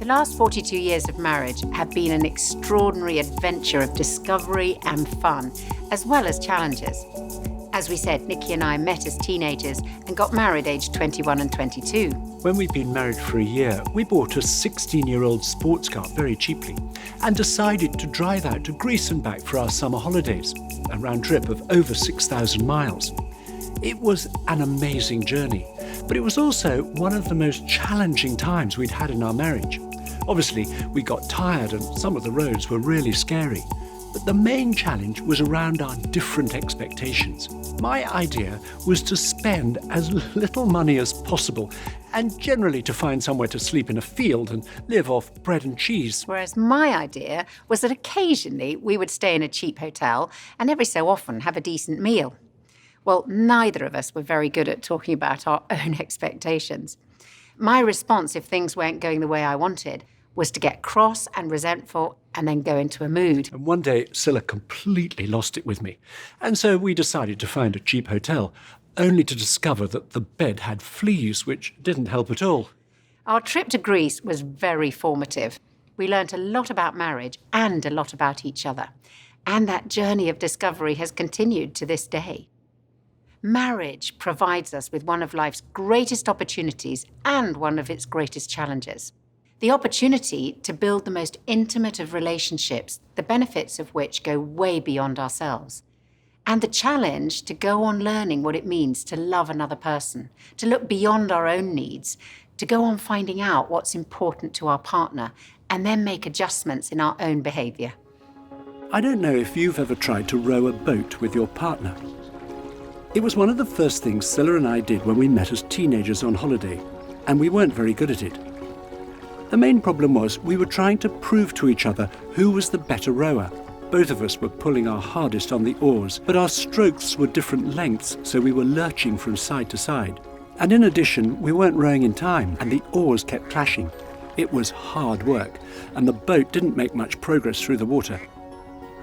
The last 42 years of marriage have been an extraordinary adventure of discovery and fun, as well as challenges. As we said, Nikki and I met as teenagers and got married aged 21 and 22. When we'd been married for a year, we bought a 16-year-old sports car very cheaply and decided to drive out to Greece and back for our summer holidays, a round trip of over 6,000 miles. It was an amazing journey, but it was also one of the most challenging times we'd had in our marriage. Obviously, we got tired and some of the roads were really scary. But the main challenge was around our different expectations. My idea was to spend as little money as possible and generally to find somewhere to sleep in a field and live off bread and cheese. Whereas my idea was that occasionally we would stay in a cheap hotel and every so often have a decent meal. Well, neither of us were very good at talking about our own expectations. My response, if things weren't going the way I wanted, was to get cross and resentful and then go into a mood. And one day, Scylla completely lost it with me. And so we decided to find a cheap hotel, only to discover that the bed had fleas, which didn't help at all. Our trip to Greece was very formative. We learnt a lot about marriage and a lot about each other. And that journey of discovery has continued to this day. Marriage provides us with one of life's greatest opportunities and one of its greatest challenges. The opportunity to build the most intimate of relationships, the benefits of which go way beyond ourselves. And the challenge to go on learning what it means to love another person, to look beyond our own needs, to go on finding out what's important to our partner, and then make adjustments in our own behaviour. I don't know if you've ever tried to row a boat with your partner. It was one of the first things Scylla and I did when we met as teenagers on holiday, and we weren't very good at it. The main problem was we were trying to prove to each other who was the better rower. Both of us were pulling our hardest on the oars, but our strokes were different lengths, so we were lurching from side to side. And in addition, we weren't rowing in time, and the oars kept clashing. It was hard work, and the boat didn't make much progress through the water.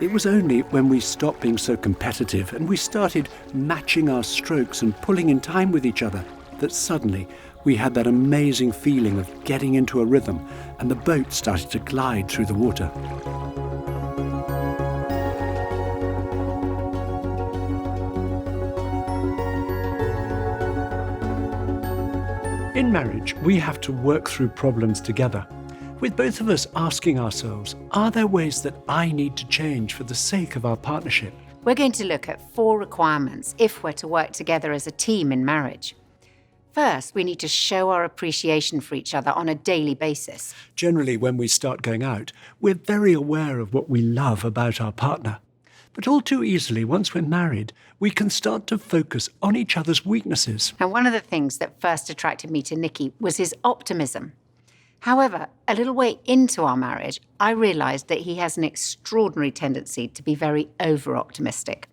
It was only when we stopped being so competitive and we started matching our strokes and pulling in time with each other that suddenly we had that amazing feeling of getting into a rhythm, and the boat started to glide through the water. In marriage, we have to work through problems together, with both of us asking ourselves, are there ways that I need to change for the sake of our partnership? We're going to look at 4 requirements if we're to work together as a team in marriage. First, we need to show our appreciation for each other on a daily basis. Generally, when we start going out, we're very aware of what we love about our partner. But all too easily, once we're married, we can start to focus on each other's weaknesses. And one of the things that first attracted me to Nicky was his optimism. However, a little way into our marriage, I realised that he has an extraordinary tendency to be very over-optimistic.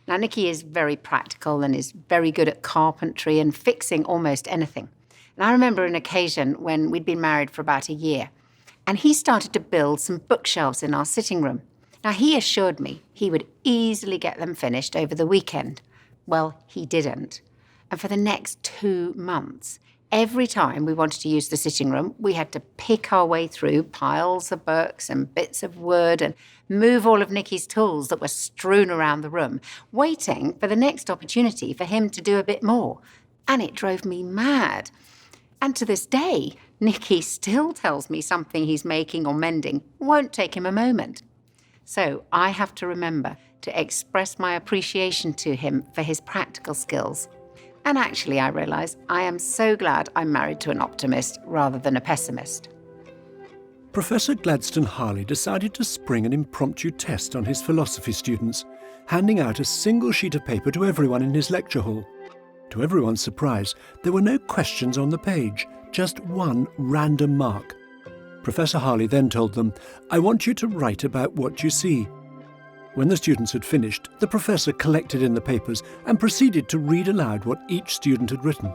Now, Nicky is very practical and is very good at carpentry and fixing almost anything. And I remember an occasion when we'd been married for about a year, and he started to build some bookshelves in our sitting room. Now, he assured me he would easily get them finished over the weekend. Well, he didn't. And for the next 2 months, every time we wanted to use the sitting room, we had to pick our way through piles of books and bits of wood and move all of Nicky's tools that were strewn around the room, waiting for the next opportunity for him to do a bit more. And it drove me mad. And to this day, Nicky still tells me something he's making or mending won't take him a moment. So I have to remember to express my appreciation to him for his practical skills. And actually, I realise I am so glad I'm married to an optimist rather than a pessimist. Professor Gladstone Harley decided to spring an impromptu test on his philosophy students, handing out a single sheet of paper to everyone in his lecture hall. To everyone's surprise, there were no questions on the page, just one random mark. Professor Harley then told them, "I want you to write about what you see." When the students had finished, the professor collected in the papers and proceeded to read aloud what each student had written.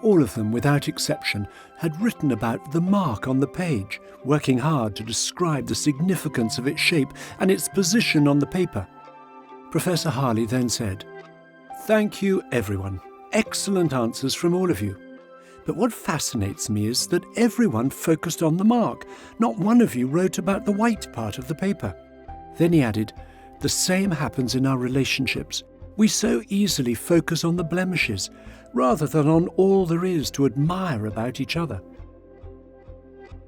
All of them, without exception, had written about the mark on the page, working hard to describe the significance of its shape and its position on the paper. Professor Harley then said, "Thank you, everyone. Excellent answers from all of you. But what fascinates me is that everyone focused on the mark. Not one of you wrote about the white part of the paper. Then he added, the same happens in our relationships. We so easily focus on the blemishes, rather than on all there is to admire about each other.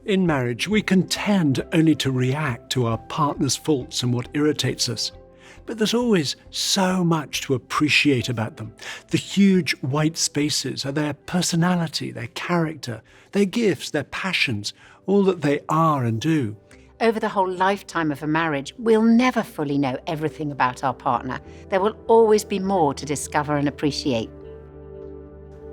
In marriage, we can tend only to react to our partner's faults and what irritates us. But there's always so much to appreciate about them. The huge white spaces are their personality, their character, their gifts, their passions, all that they are and do. Over the whole lifetime of a marriage, we'll never fully know everything about our partner. There will always be more to discover and appreciate.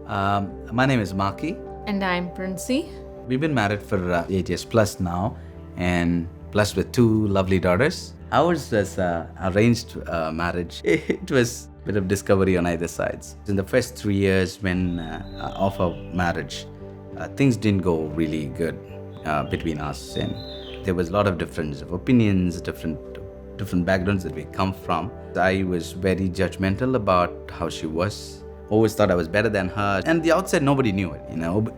My name is Maki. And I'm Princey. We've been married for 8 years plus now, and blessed with 2 lovely daughters. Ours was arranged marriage. It was a bit of discovery on either sides. In the first 3 years of our marriage, things didn't go really good between us, and there was a lot of difference of opinions, different backgrounds that we come from. I was very judgmental about how she was. Always thought I was better than her. And the outside, nobody knew it.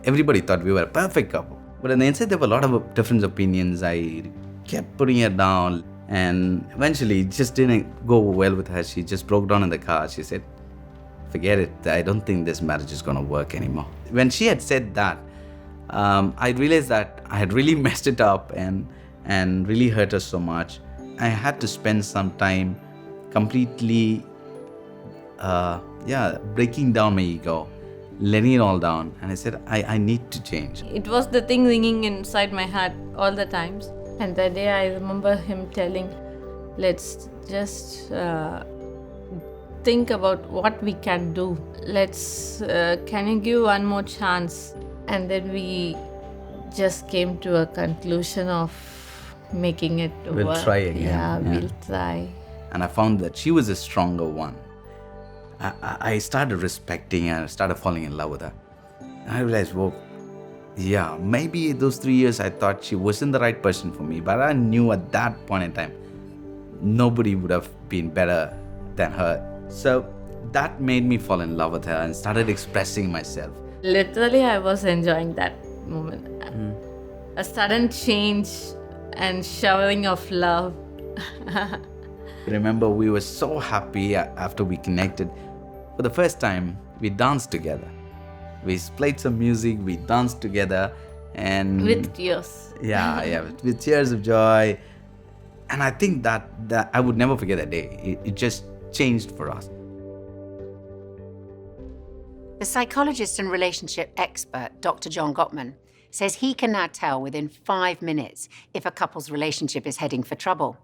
Everybody thought we were a perfect couple. But on the inside, there were a lot of different opinions. I kept putting her down. And eventually, it just didn't go well with her. She just broke down in the car. She said, forget it. I don't think this marriage is going to work anymore. When she had said that, I realized that I had really messed it up and really hurt her so much. I had to spend some time completely breaking down my ego, letting it all down. And I said, I need to change. It was the thing ringing inside my heart all the times. And that day I remember him telling, let's just think about what we can do. Can you give one more chance? And then we just came to a conclusion of making it work. We'll try again. Yeah, we'll try. And I found that she was a stronger one. I started respecting her, started falling in love with her. And I realized, maybe those 3 years I thought she wasn't the right person for me, but I knew at that point in time, nobody would have been better than her. So that made me fall in love with her and started expressing myself. Literally, I was enjoying that moment. A sudden change and showering of love. Remember, we were so happy after we connected. For the first time, we danced together. We played some music, we danced together, and with tears. With tears of joy. And I think that I would never forget that day. It just changed for us. The psychologist and relationship expert, Dr. John Gottman, says he can now tell within 5 minutes if a couple's relationship is heading for trouble.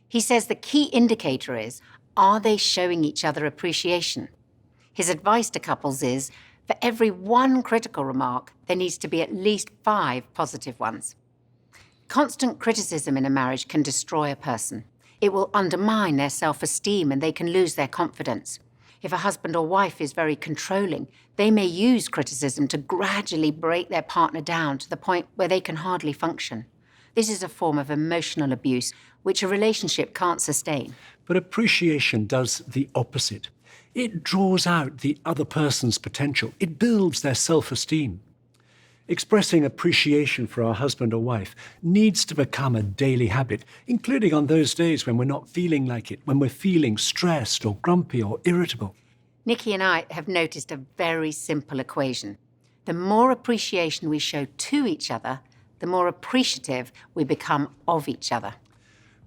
He says the key indicator is, are they showing each other appreciation? His advice to couples is, for every 1 critical remark, there needs to be at least 5 positive ones. Constant criticism in a marriage can destroy a person. It will undermine their self-esteem and they can lose their confidence. If a husband or wife is very controlling, they may use criticism to gradually break their partner down to the point where they can hardly function. This is a form of emotional abuse, which a relationship can't sustain. But appreciation does the opposite. It draws out the other person's potential. It builds their self-esteem. Expressing appreciation for our husband or wife needs to become a daily habit, including on those days when we're not feeling like it, when we're feeling stressed or grumpy or irritable. Nikki and I have noticed a very simple equation. The more appreciation we show to each other, the more appreciative we become of each other.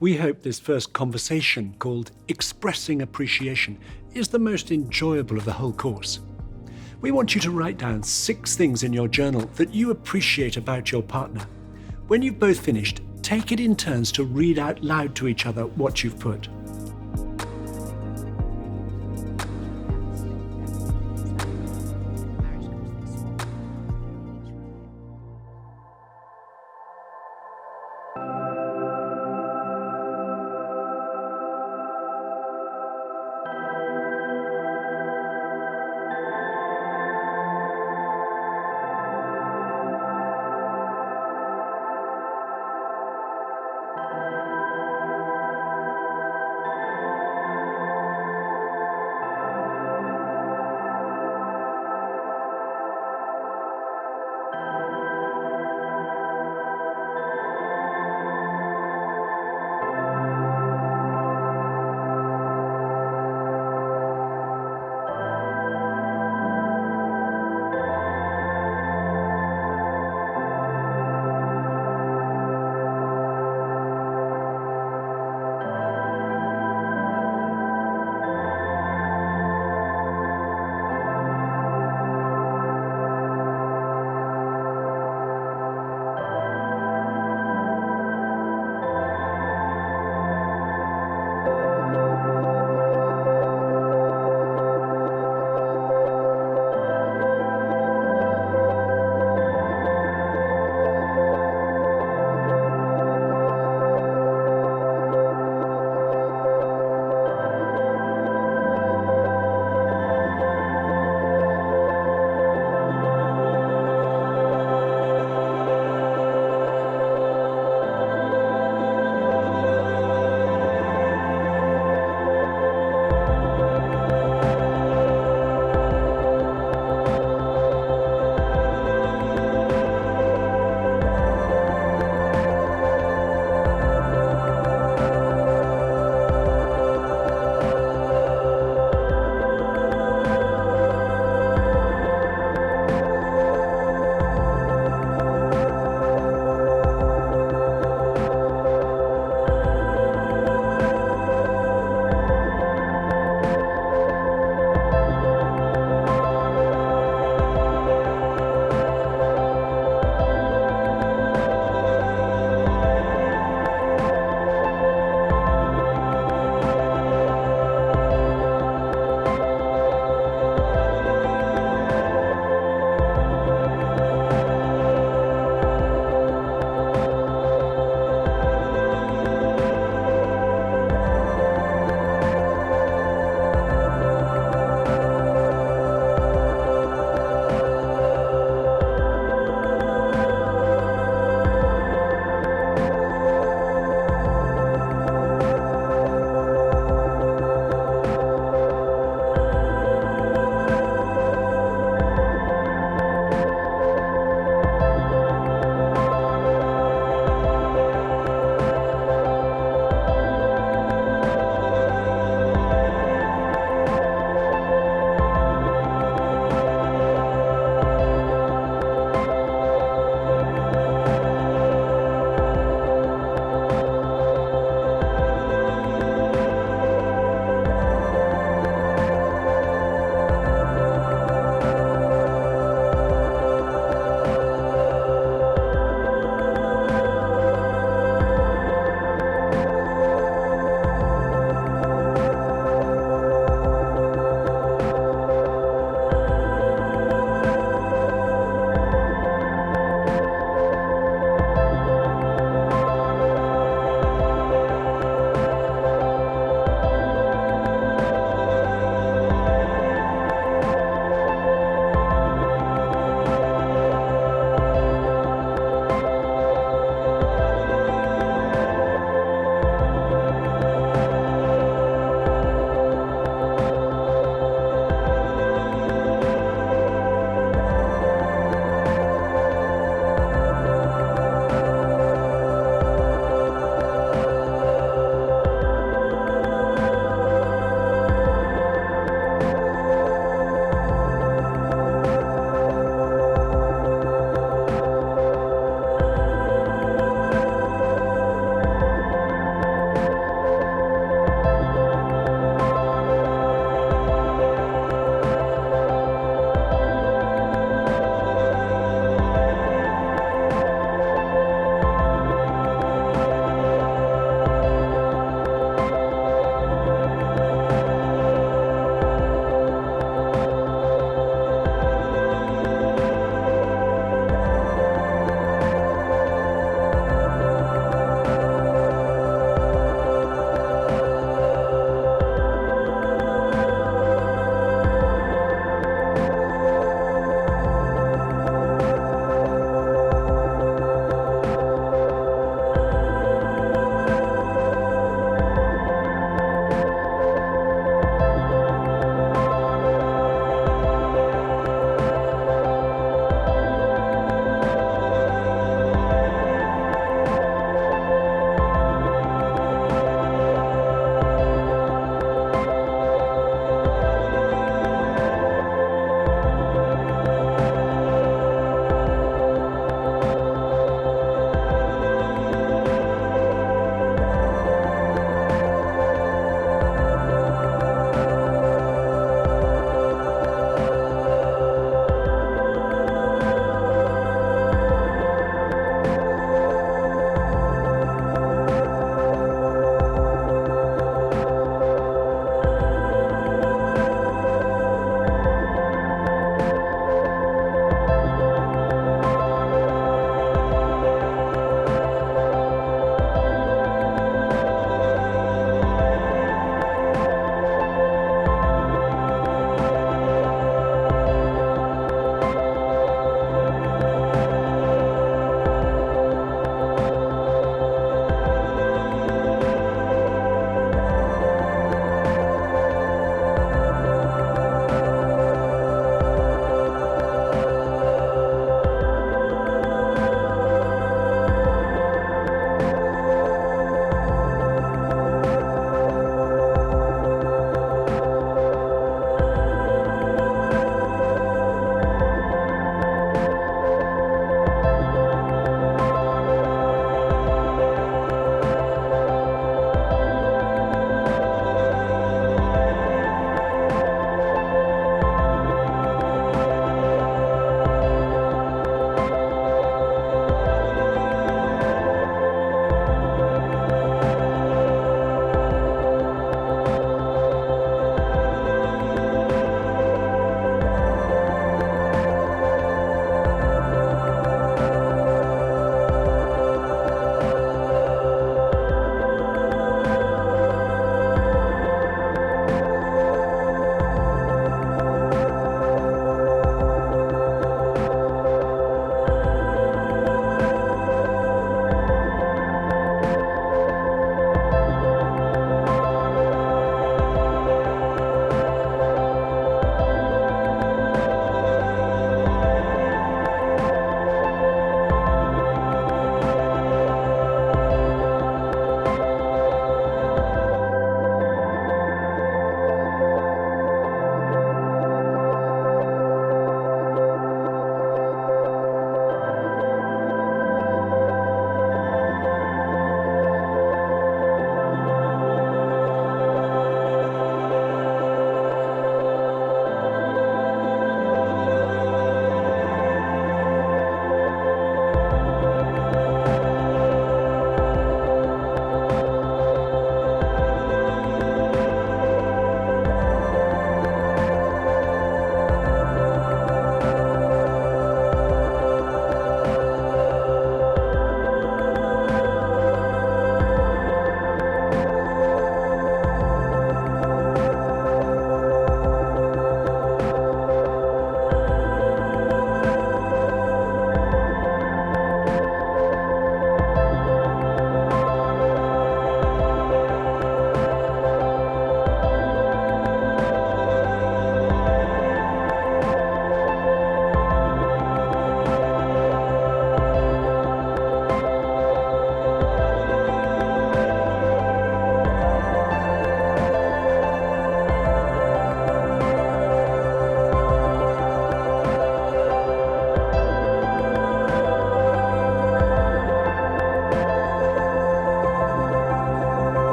We hope this first conversation, called Expressing Appreciation, is the most enjoyable of the whole course. We want you to write down 6 things in your journal that you appreciate about your partner. When you've both finished, take it in turns to read out loud to each other what you've put.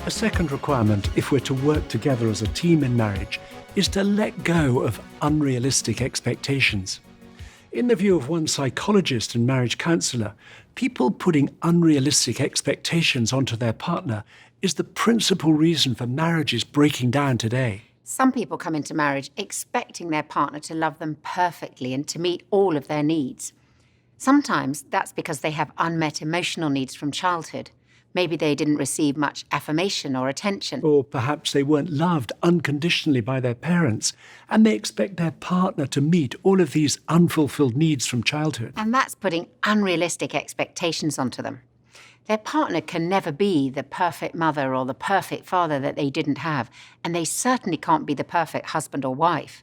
A second requirement, if we're to work together as a team in marriage, is to let go of unrealistic expectations. In the view of one psychologist and marriage counsellor, people putting unrealistic expectations onto their partner is the principal reason for marriages breaking down today. Some people come into marriage expecting their partner to love them perfectly and to meet all of their needs. Sometimes that's because they have unmet emotional needs from childhood. Maybe they didn't receive much affirmation or attention. Or perhaps they weren't loved unconditionally by their parents, and they expect their partner to meet all of these unfulfilled needs from childhood. And that's putting unrealistic expectations onto them. Their partner can never be the perfect mother or the perfect father that they didn't have, and they certainly can't be the perfect husband or wife.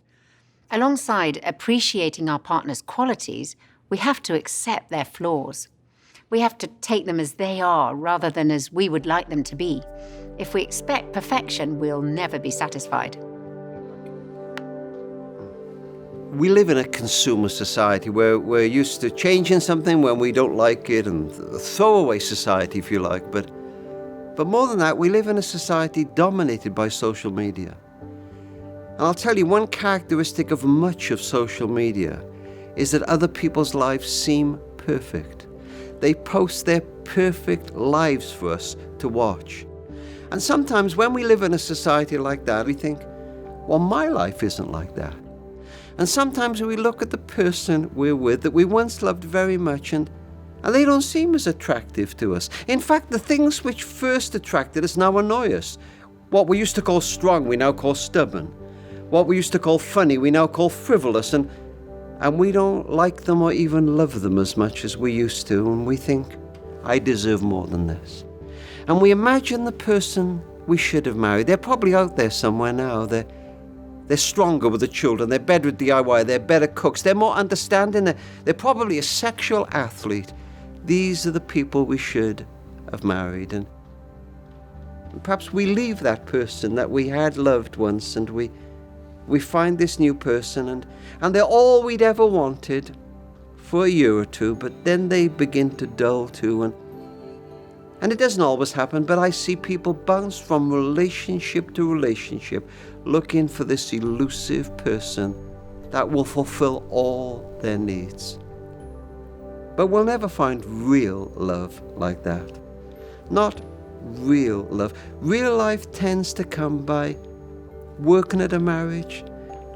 Alongside appreciating our partner's qualities, we have to accept their flaws. We have to take them as they are rather than as we would like them to be. If we expect perfection, we'll never be satisfied. We live in a consumer society where we're used to changing something when we don't like it, and a throwaway society, if you like. But more than that, we live in a society dominated by social media. And I'll tell you, one characteristic of much of social media is that other people's lives seem perfect. They post their perfect lives for us to watch. And sometimes when we live in a society like that, we think, well, my life isn't like that. And sometimes we look at the person we're with that we once loved very much, and they don't seem as attractive to us. In fact, the things which first attracted us now annoy us. What we used to call strong, we now call stubborn. What we used to call funny, we now call frivolous. And we don't like them or even love them as much as we used to. And we think, I deserve more than this. And we imagine the person we should have married. They're probably out there somewhere now. They're stronger with the children. They're better at DIY. They're better cooks. They're more understanding. They're probably a sexual athlete. These are the people we should have married. And perhaps we leave that person that we had loved once, and we find this new person, and they're all we'd ever wanted for a year or two, but then they begin to dull too. And it doesn't always happen, but I see people bounce from relationship to relationship, looking for this elusive person that will fulfill all their needs. But we'll never find real love like that. Not real love. Real life tends to come by working at a marriage,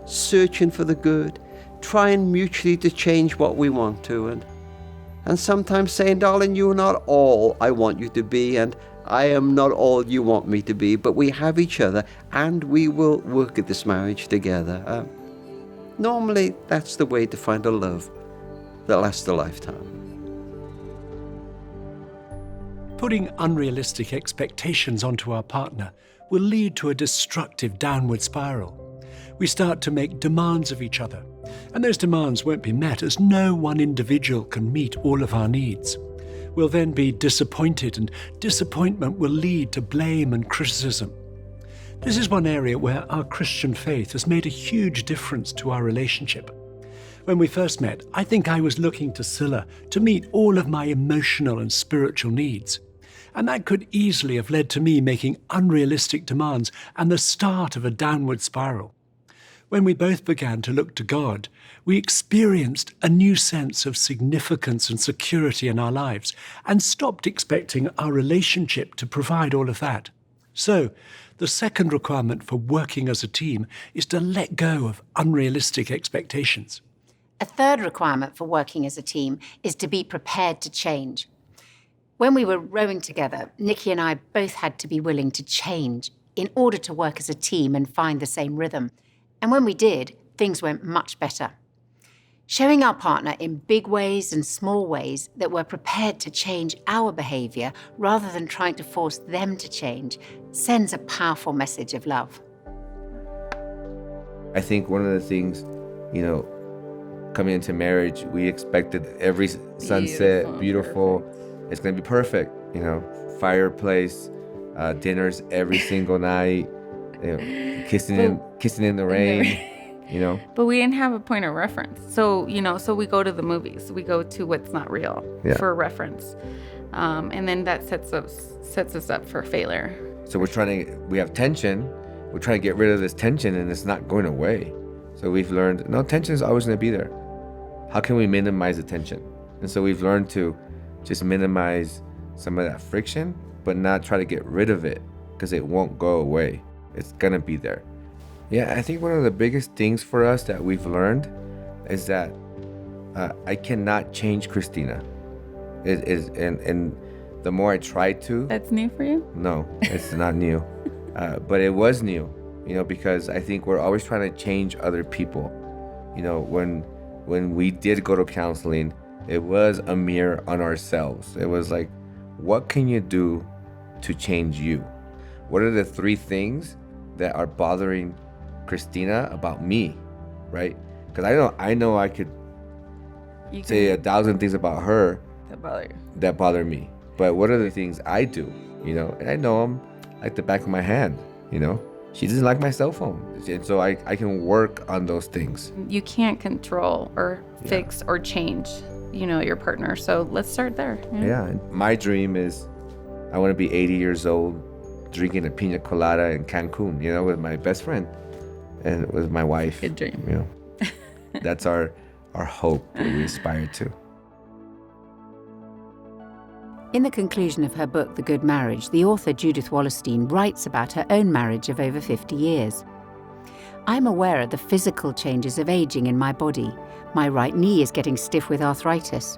searching for the good, trying mutually to change what we want to, and sometimes saying, darling, you're not all I want you to be, and I am not all you want me to be, but we have each other, and we will work at this marriage together. Normally, that's the way to find a love that lasts a lifetime. Putting unrealistic expectations onto our partner will lead to a destructive downward spiral. We start to make demands of each other, and those demands won't be met as no one individual can meet all of our needs. We'll then be disappointed, and disappointment will lead to blame and criticism. This is one area where our Christian faith has made a huge difference to our relationship. When we first met, I think I was looking to Scylla to meet all of my emotional and spiritual needs. And that could easily have led to me making unrealistic demands and the start of a downward spiral. When we both began to look to God, we experienced a new sense of significance and security in our lives and stopped expecting our relationship to provide all of that. So, the second requirement for working as a team is to let go of unrealistic expectations. A third requirement for working as a team is to be prepared to change. When we were rowing together, Nikki and I both had to be willing to change in order to work as a team and find the same rhythm. And when we did, things went much better. Showing our partner in big ways and small ways that we're prepared to change our behaviour rather than trying to force them to change sends a powerful message of love. I think one of the things, coming into marriage, we expected every sunset, beautiful. It's going to be perfect, fireplace, dinners every single night, kissing in the rain, But we didn't have a point of reference. So we go to the movies. We go to what's not real for reference. And then that sets us up for failure. So we have tension. We're trying to get rid of this tension, and it's not going away. So we've learned, no, tension is always going to be there. How can we minimize the tension? And so we've learned to just minimize some of that friction, but not try to get rid of it, because it won't go away. It's going to be there. Yeah, I think one of the biggest things for us that we've learned is that I cannot change Christina. It is, and the more I try to... That's new for you? No, it's not new. But it was new, because I think we're always trying to change other people. When we did go to counseling, it was a mirror on ourselves. It was like, what can you do to change you? What are the 3 things that are bothering Christina about me, right? Because I know I could say 1,000 things about her that bother me. But what are the things I do, And I know them like the back of my hand, She doesn't like my cell phone. And so I can work on those things. You can't control or fix or change, your partner. So let's start there. Yeah. My dream is I want to be 80 years old, drinking a pina colada in Cancun, with my best friend and with my wife. Good dream. That's our hope that we aspire to. In the conclusion of her book, The Good Marriage, the author Judith Wallerstein writes about her own marriage of over 50 years. I'm aware of the physical changes of aging in my body. My right knee is getting stiff with arthritis.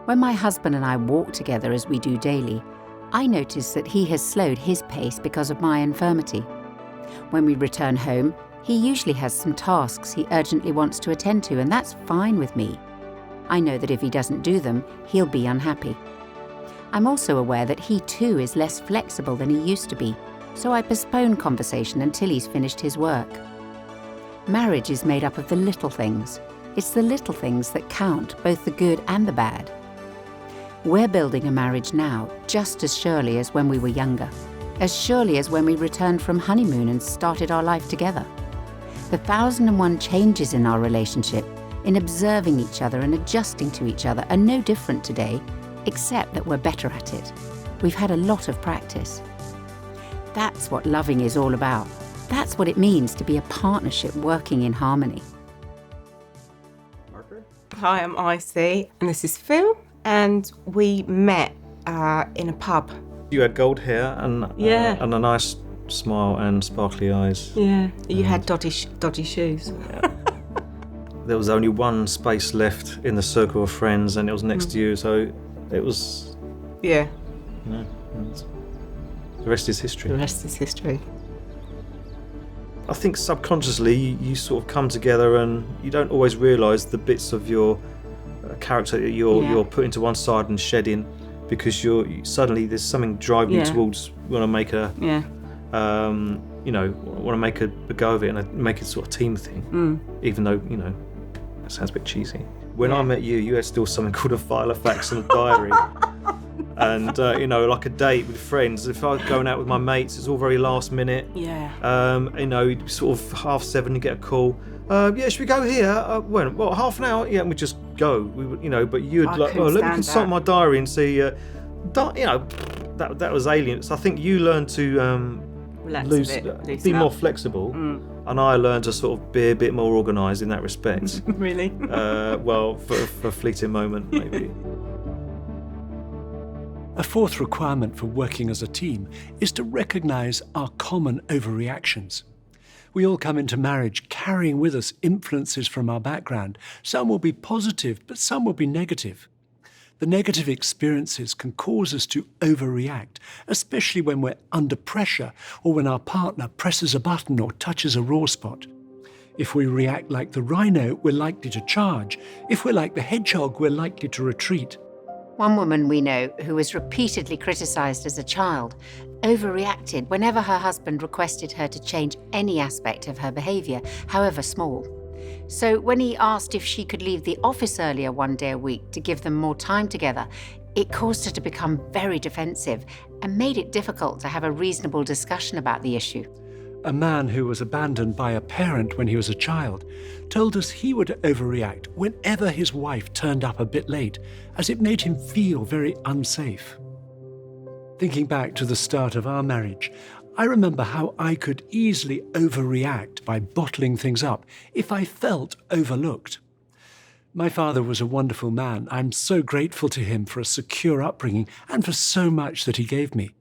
When my husband and I walk together as we do daily, I notice that he has slowed his pace because of my infirmity. When we return home, he usually has some tasks he urgently wants to attend to, and that's fine with me. I know that if he doesn't do them, he'll be unhappy. I'm also aware that he too is less flexible than he used to be, so I postpone conversation until he's finished his work. Marriage is made up of the little things. It's the little things that count, both the good and the bad. We're building a marriage now, just as surely as when we were younger, as surely as when we returned from honeymoon and started our life together. The 1,001 changes in our relationship, in observing each other and adjusting to each other, are no different today, except that we're better at it. We've had a lot of practice. That's what loving is all about. That's what it means to be a partnership working in harmony. Hi, I'm Icy, and this is Phil, and we met in a pub. You had gold hair and a nice smile and sparkly eyes. Yeah, you had dodgy shoes. Yeah. There was only one space left in the circle of friends, and it was next to you, so it was... Yeah. The rest is history. The rest is history. I think subconsciously you sort of come together and you don't always realise the bits of your character that you're putting to one side and shedding, because suddenly there's something driving you towards want to make a want to make a go of it and make it sort of team thing. Even though that sounds a bit cheesy. When I met you, you had still something called a file of facts and a diary. And, like a date with friends. If I was going out with my mates, it's all very last minute. Yeah. Sort of 7:30, you get a call. Should we go here? When? Well, half an hour? Yeah, and we just go. We would, but you'd let me consult my diary and see, that was alien. So I think you learned to be more flexible. And I learned to sort of be a bit more organised in that respect. Really? For a fleeting moment, maybe. A fourth requirement for working as a team is to recognise our common overreactions. We all come into marriage carrying with us influences from our background. Some will be positive, but some will be negative. The negative experiences can cause us to overreact, especially when we're under pressure or when our partner presses a button or touches a raw spot. If we react like the rhino, we're likely to charge. If we're like the hedgehog, we're likely to retreat. One woman we know, who was repeatedly criticised as a child, overreacted whenever her husband requested her to change any aspect of her behaviour, however small. So when he asked if she could leave the office earlier one day a week to give them more time together, it caused her to become very defensive and made it difficult to have a reasonable discussion about the issue. A man who was abandoned by a parent when he was a child told us he would overreact whenever his wife turned up a bit late, as it made him feel very unsafe. Thinking back to the start of our marriage, I remember how I could easily overreact by bottling things up if I felt overlooked. My father was a wonderful man. I'm so grateful to him for a secure upbringing and for so much that he gave me.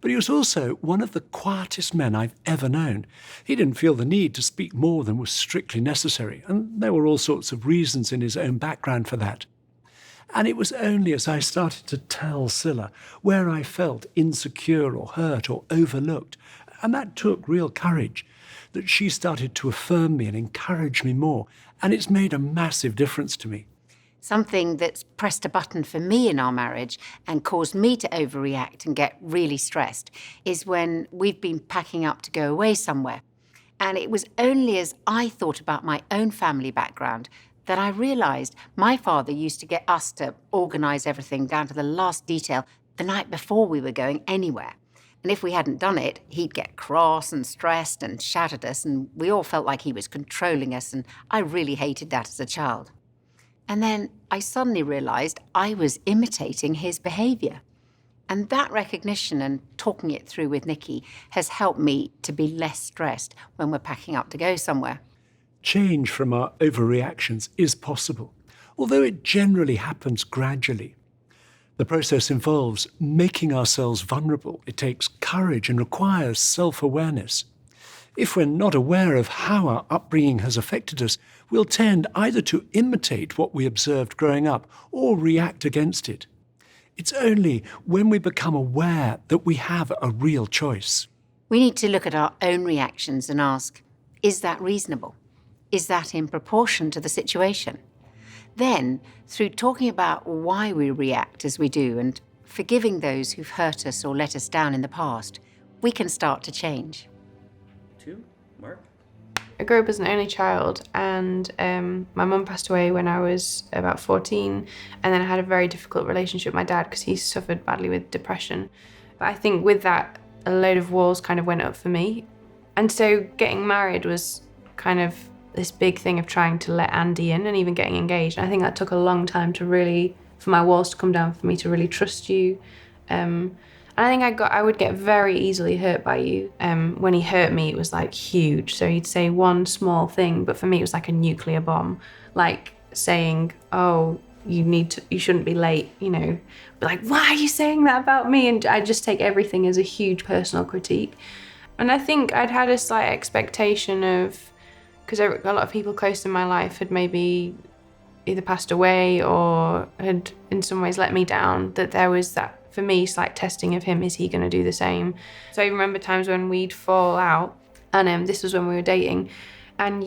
But he was also one of the quietest men I've ever known. He didn't feel the need to speak more than was strictly necessary, and there were all sorts of reasons in his own background for that. And it was only as I started to tell Scylla where I felt insecure or hurt or overlooked, and that took real courage, that she started to affirm me and encourage me more, and it's made a massive difference to me. Something that's pressed a button for me in our marriage and caused me to overreact and get really stressed is when we've been packing up to go away somewhere. And it was only as I thought about my own family background that I realised my father used to get us to organise everything down to the last detail the night before we were going anywhere. And if we hadn't done it, he'd get cross and stressed and shout at us, and we all felt like he was controlling us, and I really hated that as a child. And then I suddenly realised I was imitating his behaviour. And that recognition and talking it through with Nikki has helped me to be less stressed when we're packing up to go somewhere. Change from our overreactions is possible, although it generally happens gradually. The process involves making ourselves vulnerable. It takes courage and requires self-awareness. If we're not aware of how our upbringing has affected us, we'll tend either to imitate what we observed growing up or react against it. It's only when we become aware that we have a real choice. We need to look at our own reactions and ask, is that reasonable? Is that in proportion to the situation? Then, through talking about why we react as we do and forgiving those who've hurt us or let us down in the past, we can start to change. I grew up as an only child, and my mum passed away when I was about 14, and then I had a very difficult relationship with my dad because he suffered badly with depression. But I think with that, a load of walls kind of went up for me. And so getting married was kind of this big thing of trying to let Andy in and even getting engaged. And I think that took a long time to really, for my walls to come down, for me to really trust you. And I think I would get very easily hurt by you. When he hurt me, it was like huge. So he'd say one small thing, but for me it was like a nuclear bomb. Like saying, oh, you shouldn't be late, you know. But like, why are you saying that about me? And I just take everything as a huge personal critique. And I think I'd had a slight expectation of, because a lot of people close in my life had maybe either passed away or had in some ways let me down, that there was that, for me, slight testing of him. Is he going to do the same? So I remember times when we'd fall out, and this was when we were dating, and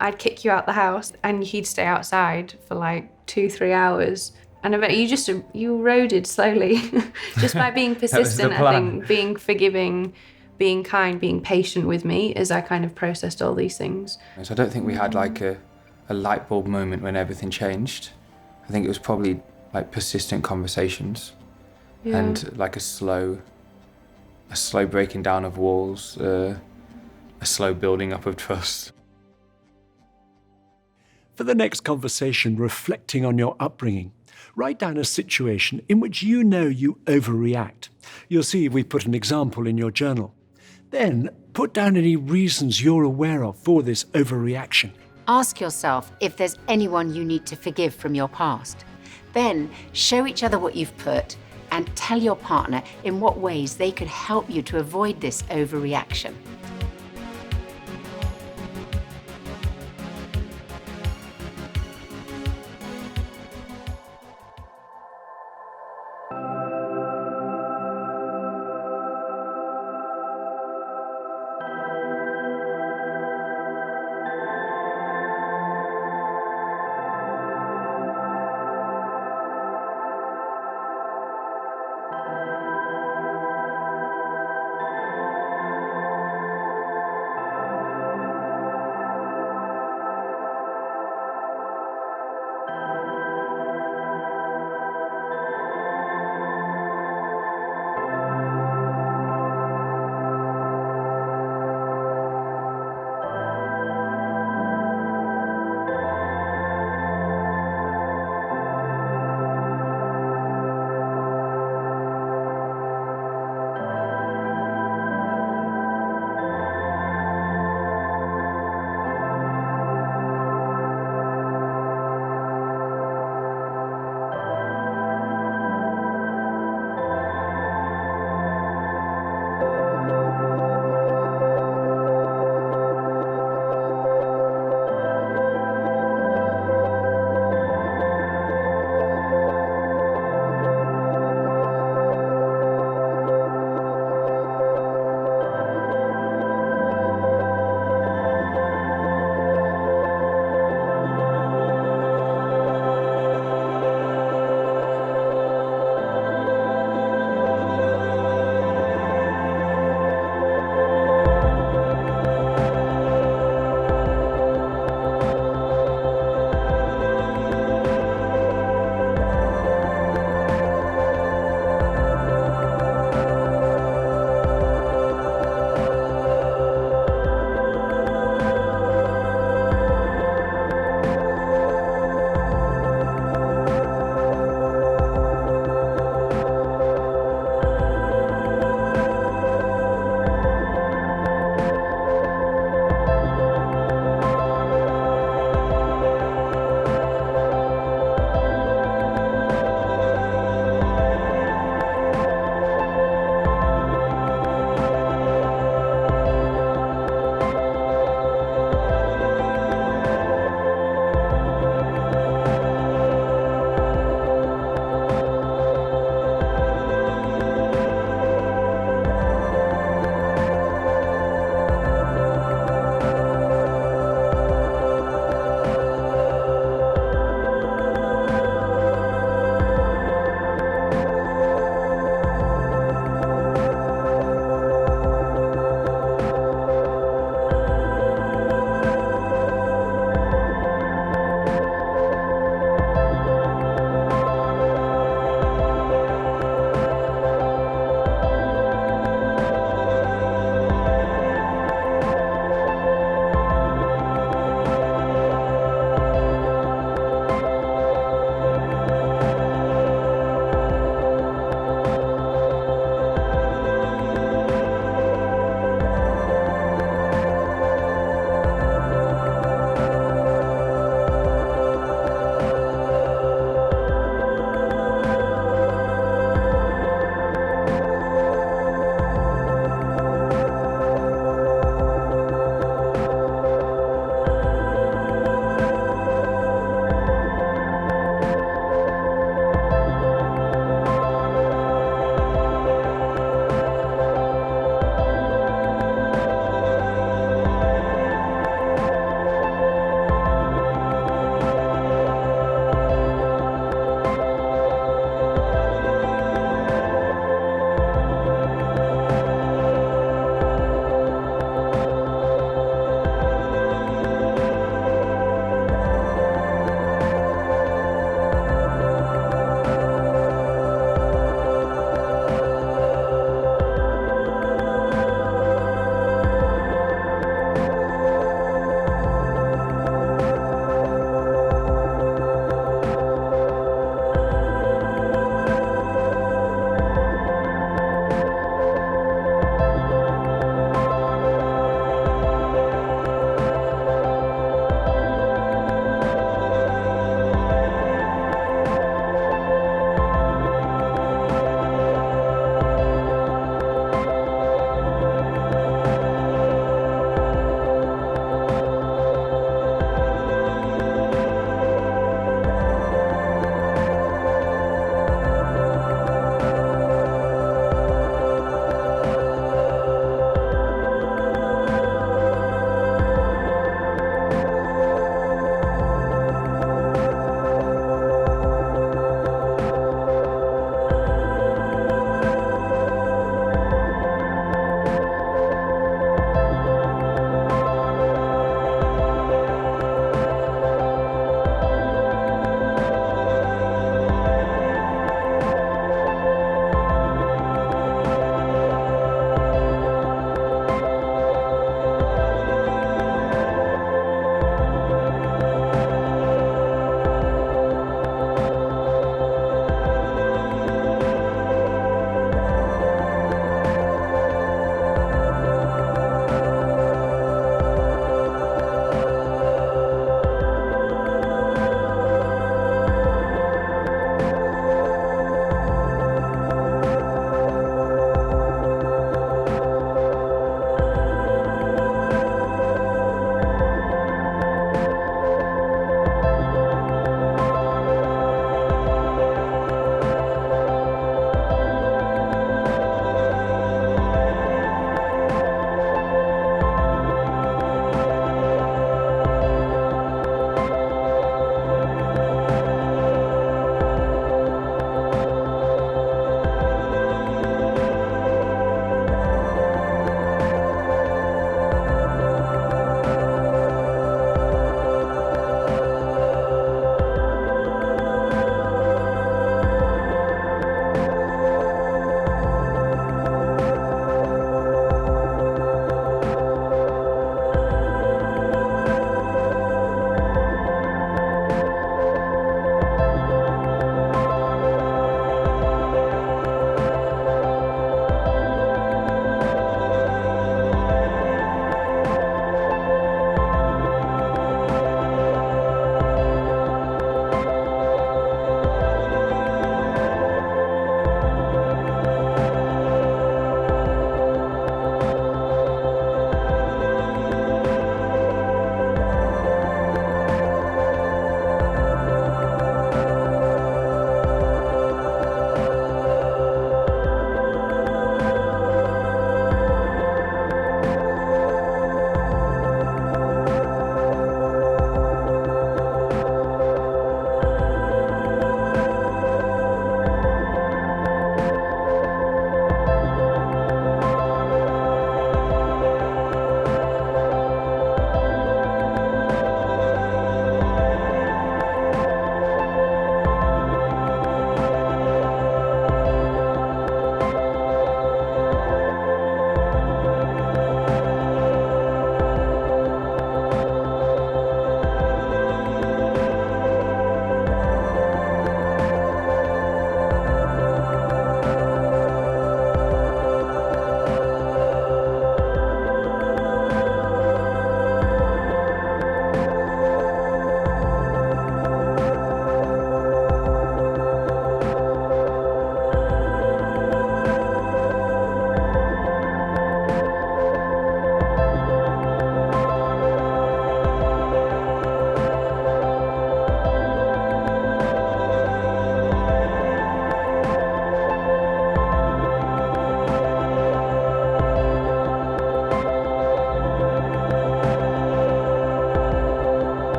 I'd kick you out the house and he'd stay outside for like 2-3 hours. And I bet you eroded slowly just by being persistent, I think, being forgiving, being kind, being patient with me as I kind of processed all these things. So I don't think we had like a light bulb moment when everything changed. I think it was probably like persistent conversations. Yeah. And like a slow breaking down of walls, a slow building up of trust. For the next conversation reflecting on your upbringing, write down a situation in which you know you overreact. You'll see we've put an example in your journal. Then put down any reasons you're aware of for this overreaction. Ask yourself if there's anyone you need to forgive from your past. Then show each other what you've put and tell your partner in what ways they could help you to avoid this overreaction.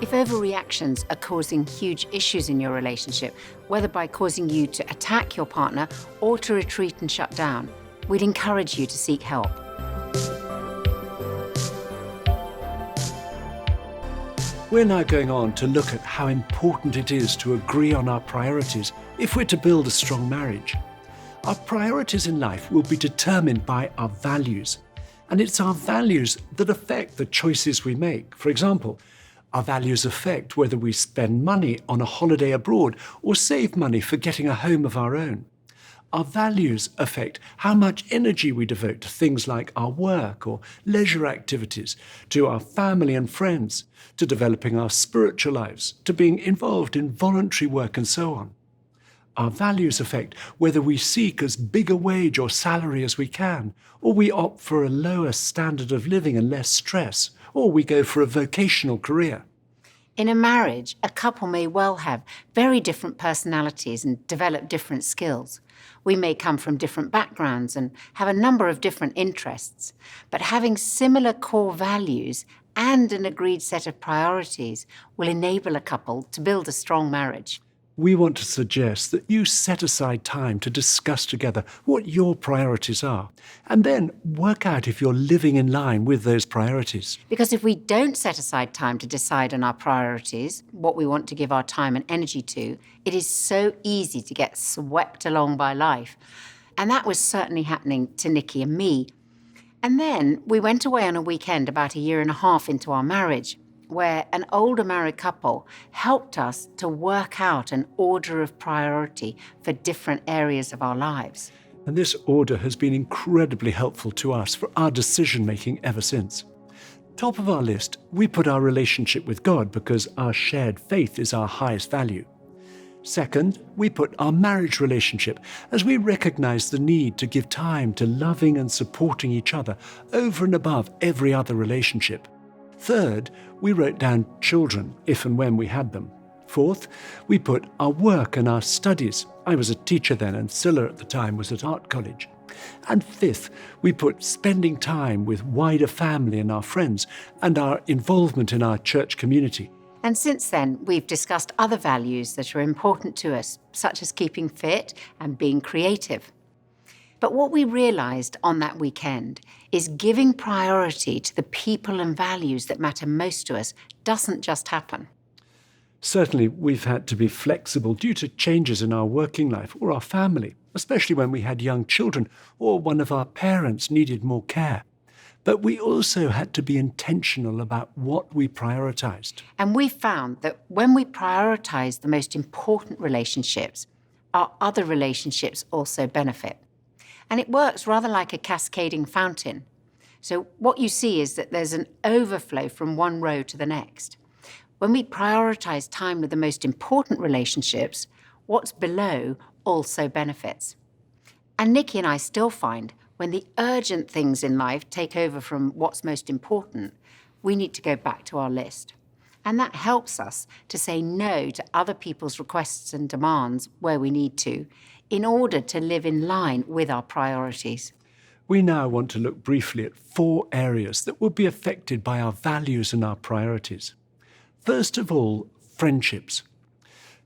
If overreactions are causing huge issues in your relationship, whether by causing you to attack your partner or to retreat and shut down, we'd encourage you to seek help. We're now going on to look at how important it is to agree on our priorities if we're to build a strong marriage. Our priorities in life will be determined by our values, and it's our values that affect the choices we make. For example, our values affect whether we spend money on a holiday abroad or save money for getting a home of our own. Our values affect how much energy we devote to things like our work or leisure activities, to our family and friends, to developing our spiritual lives, to being involved in voluntary work and so on. Our values affect whether we seek as big a wage or salary as we can, or we opt for a lower standard of living and less stress, or we go for a vocational career. In a marriage, a couple may well have very different personalities and develop different skills. We may come from different backgrounds and have a number of different interests, but having similar core values and an agreed set of priorities will enable a couple to build a strong marriage. We want to suggest that you set aside time to discuss together what your priorities are, and then work out if you're living in line with those priorities. Because if we don't set aside time to decide on our priorities, what we want to give our time and energy to, it is so easy to get swept along by life. And that was certainly happening to Nikki and me. And then we went away on a weekend about 1.5 years into our marriage, where an older married couple helped us to work out an order of priority for different areas of our lives. And this order has been incredibly helpful to us for our decision-making ever since. Top of our list, we put our relationship with God because our shared faith is our highest value. Second, we put our marriage relationship as we recognize the need to give time to loving and supporting each other over and above every other relationship. Third, we wrote down children, if and when we had them. Fourth, we put our work and our studies. I was a teacher then, and Scylla at the time was at art college. And fifth, we put spending time with wider family and our friends, and our involvement in our church community. And since then, we've discussed other values that are important to us, such as keeping fit and being creative. But what we realized on that weekend is giving priority to the people and values that matter most to us doesn't just happen. Certainly, we've had to be flexible due to changes in our working life or our family, especially when we had young children or one of our parents needed more care. But we also had to be intentional about what we prioritized. And we found that when we prioritize the most important relationships, our other relationships also benefit. And it works rather like a cascading fountain. So what you see is that there's an overflow from one row to the next. When we prioritize time with the most important relationships, what's below also benefits. And Nikki and I still find when the urgent things in life take over from what's most important, we need to go back to our list. And that helps us to say no to other people's requests and demands where we need to, in order to live in line with our priorities. We now want to look briefly at 4 areas that will be affected by our values and our priorities. First of all, friendships.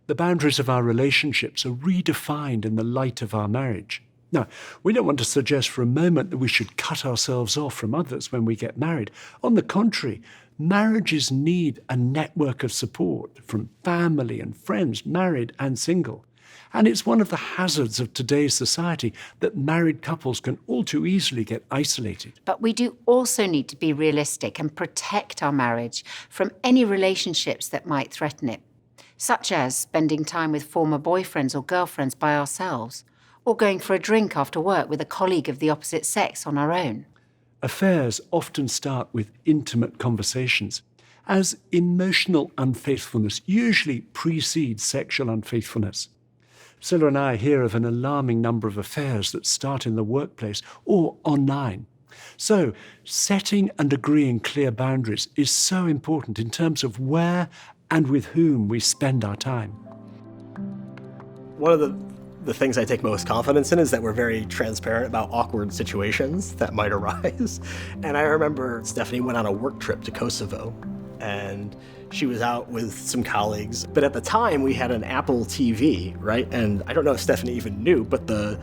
The boundaries of our relationships are redefined in the light of our marriage. Now, we don't want to suggest for a moment that we should cut ourselves off from others when we get married. On the contrary, marriages need a network of support from family and friends, married and single. And it's one of the hazards of today's society that married couples can all too easily get isolated. But we do also need to be realistic and protect our marriage from any relationships that might threaten it, such as spending time with former boyfriends or girlfriends by ourselves, or going for a drink after work with a colleague of the opposite sex on our own. Affairs often start with intimate conversations, as emotional unfaithfulness usually precedes sexual unfaithfulness. Scylla and I hear of an alarming number of affairs that start in the workplace or online. So, setting and agreeing clear boundaries is so important in terms of where and with whom we spend our time. One of the things I take most confidence in is that we're very transparent about awkward situations that might arise. And I remember Stephanie went on a work trip to Kosovo, and She was out with some colleagues. But at the time, we had an Apple TV, right? And I don't know if Stephanie even knew, but the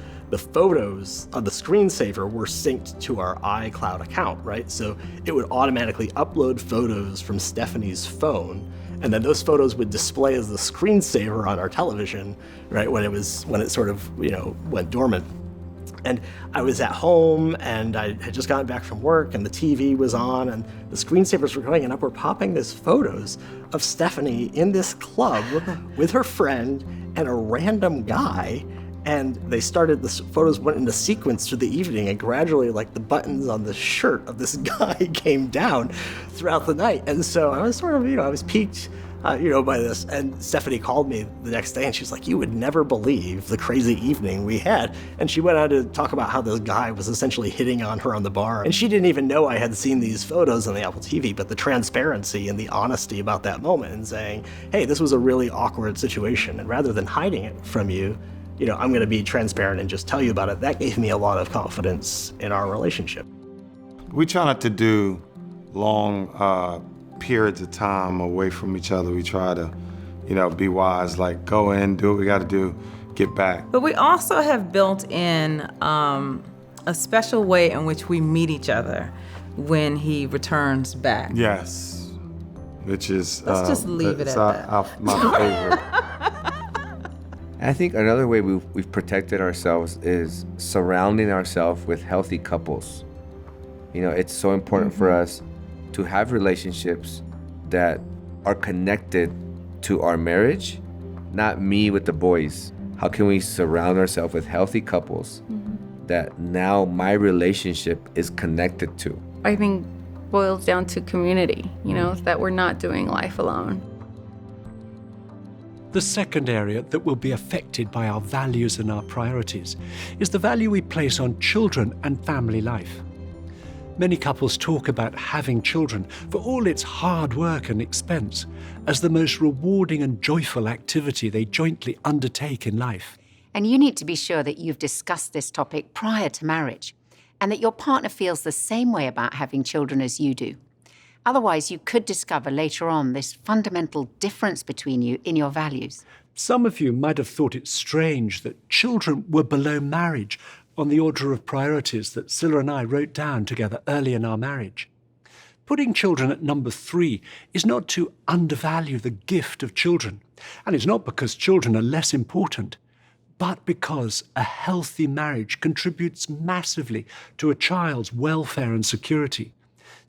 photos on the screensaver were synced to our iCloud account, right? So it would automatically upload photos from Stephanie's phone, and then those photos would display as the screensaver on our television, right? When it sort of, went dormant. And I was at home, and I had just gotten back from work, and the TV was on, and the screensavers were going, and up were popping these photos of Stephanie in this club with her friend and a random guy. And the photos went into sequence through the evening, and gradually, like, the buttons on the shirt of this guy came down throughout the night. And so I was sort of, I was piqued, by this. And Stephanie called me the next day, and she was like, "You would never believe the crazy evening we had." And she went on to talk about how this guy was essentially hitting on her on the bar. And she didn't even know I had seen these photos on the Apple TV, but the transparency and the honesty about that moment and saying, "Hey, this was a really awkward situation. And rather than hiding it from you, I'm going to be transparent and just tell you about it." That gave me a lot of confidence in our relationship. We try not to do long periods of time away from each other. We try to, be wise, like go in, do what we got to do, get back. But we also have built in a special way in which we meet each other when he returns back. Yes, which is... Let's just leave it at that. My favorite. I think another way we've protected ourselves is surrounding ourselves with healthy couples. It's so important for us to have relationships that are connected to our marriage, not me with the boys. How can we surround ourselves with healthy couples that now my relationship is connected to? I think boils down to community, that we're not doing life alone. The second area that will be affected by our values and our priorities is the value we place on children and family life. Many couples talk about having children, for all its hard work and expense, as the most rewarding and joyful activity they jointly undertake in life. And you need to be sure that you've discussed this topic prior to marriage, and that your partner feels the same way about having children as you do. Otherwise, you could discover later on this fundamental difference between you in your values. Some of you might have thought it strange that children were below marriage on the order of priorities that Scylla and I wrote down together early in our marriage. Putting children at number 3 is not to undervalue the gift of children, and it's not because children are less important, but because a healthy marriage contributes massively to a child's welfare and security.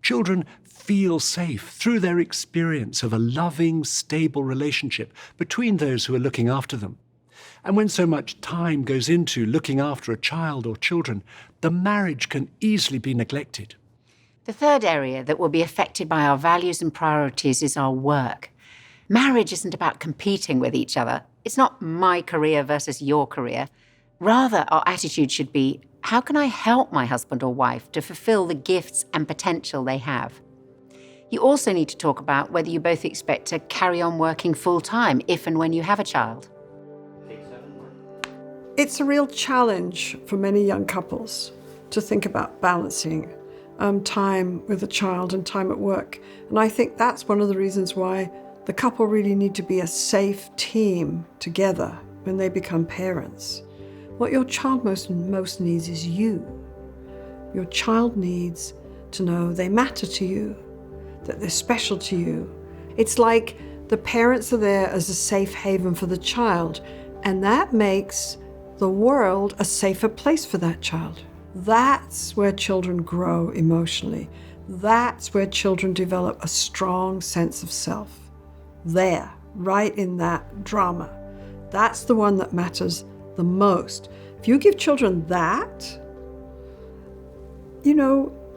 Children feel safe through their experience of a loving, stable relationship between those who are looking after them. And when so much time goes into looking after a child or children, the marriage can easily be neglected. The third area that will be affected by our values and priorities is our work. Marriage isn't about competing with each other. It's not my career versus your career. Rather, our attitude should be, how can I help my husband or wife to fulfill the gifts and potential they have? You also need to talk about whether you both expect to carry on working full-time if and when you have a child. It's a real challenge for many young couples to think about balancing time with a child and time at work. And I think that's one of the reasons why the couple really need to be a safe team together when they become parents. What your child most needs is you. Your child needs to know they matter to you, that they're special to you. It's like the parents are there as a safe haven for the child, and that makes the world a safer place for that child. That's where children grow emotionally. That's where children develop a strong sense of self. There, right in that drama. That's the one that matters the most. If you give children that,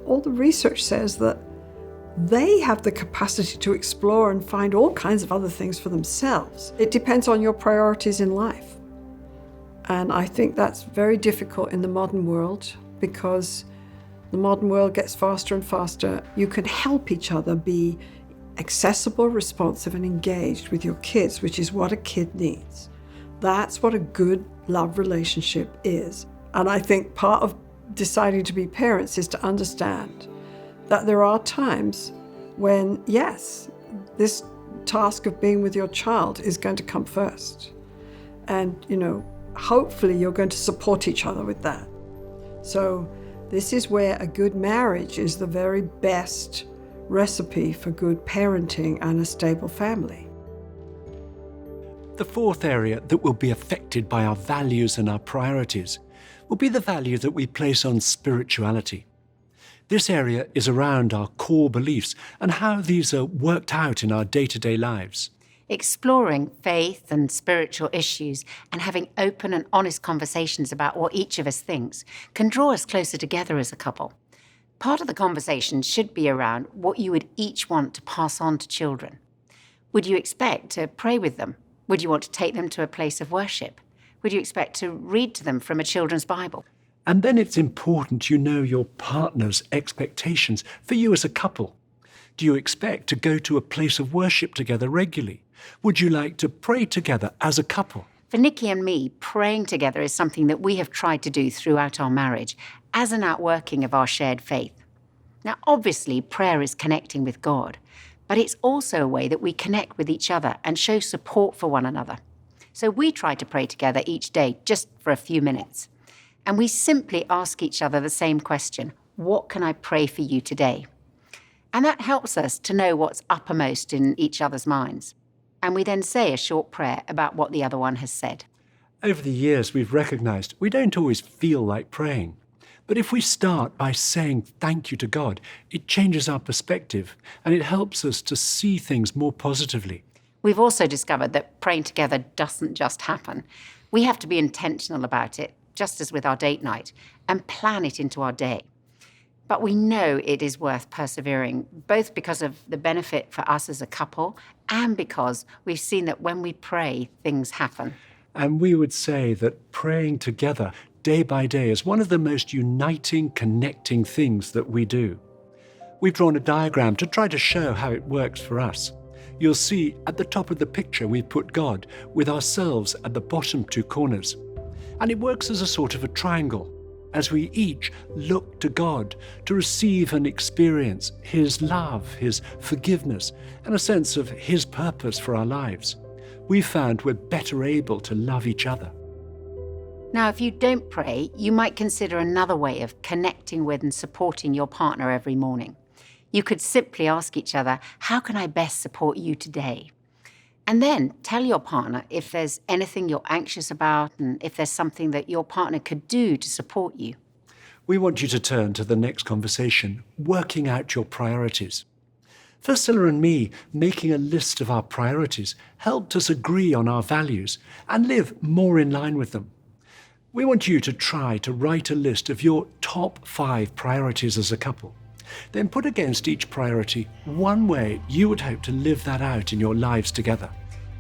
all the research says that they have the capacity to explore and find all kinds of other things for themselves. It depends on your priorities in life. And I think that's very difficult in the modern world because the modern world gets faster and faster. You can help each other be accessible, responsive, and engaged with your kids, which is what a kid needs. That's what a good love relationship is. And I think part of deciding to be parents is to understand that there are times when, yes, this task of being with your child is going to come first. And, hopefully you're going to support each other with that. So this is where a good marriage is the very best recipe for good parenting and a stable family. The fourth area that will be affected by our values and our priorities will be the value that we place on spirituality. This area is around our core beliefs and how these are worked out in our day-to-day lives. Exploring faith and spiritual issues and having open and honest conversations about what each of us thinks can draw us closer together as a couple. Part of the conversation should be around what you would each want to pass on to children. Would you expect to pray with them? Would you want to take them to a place of worship? Would you expect to read to them from a children's Bible? And then it's important you know your partner's expectations for you as a couple. Do you expect to go to a place of worship together regularly? Would you like to pray together as a couple? For Nikki and me, praying together is something that we have tried to do throughout our marriage as an outworking of our shared faith. Now, obviously, prayer is connecting with God, but it's also a way that we connect with each other and show support for one another. So we try to pray together each day, just for a few minutes. And we simply ask each other the same question: what can I pray for you today? And that helps us to know what's uppermost in each other's minds. And we then say a short prayer about what the other one has said. Over the years, we've recognized we don't always feel like praying. But if we start by saying thank you to God, it changes our perspective and it helps us to see things more positively. We've also discovered that praying together doesn't just happen. We have to be intentional about it, just as with our date night, and plan it into our day. But we know it is worth persevering, both because of the benefit for us as a couple and because we've seen that when we pray, things happen. And we would say that praying together day by day is one of the most uniting, connecting things that we do. We've drawn a diagram to try to show how it works for us. You'll see at the top of the picture we've put God, with ourselves at the bottom two corners. And it works as a sort of a triangle, as we each look to God to receive and experience His love, His forgiveness, and a sense of His purpose for our lives. We've found we're better able to love each other. Now, if you don't pray, you might consider another way of connecting with and supporting your partner every morning. You could simply ask each other, how can I best support you today? And then tell your partner if there's anything you're anxious about and if there's something that your partner could do to support you. We want you to turn to the next conversation, working out your priorities. For Scylla and me, making a list of our priorities helped us agree on our values and live more in line with them. We want you to try to write a list of your top 5 priorities as a couple. Then put against each priority one way you would hope to live that out in your lives together.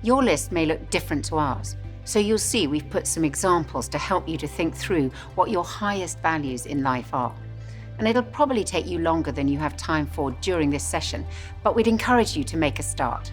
Your list may look different to ours, so you'll see we've put some examples to help you to think through what your highest values in life are. And it'll probably take you longer than you have time for during this session, but we'd encourage you to make a start.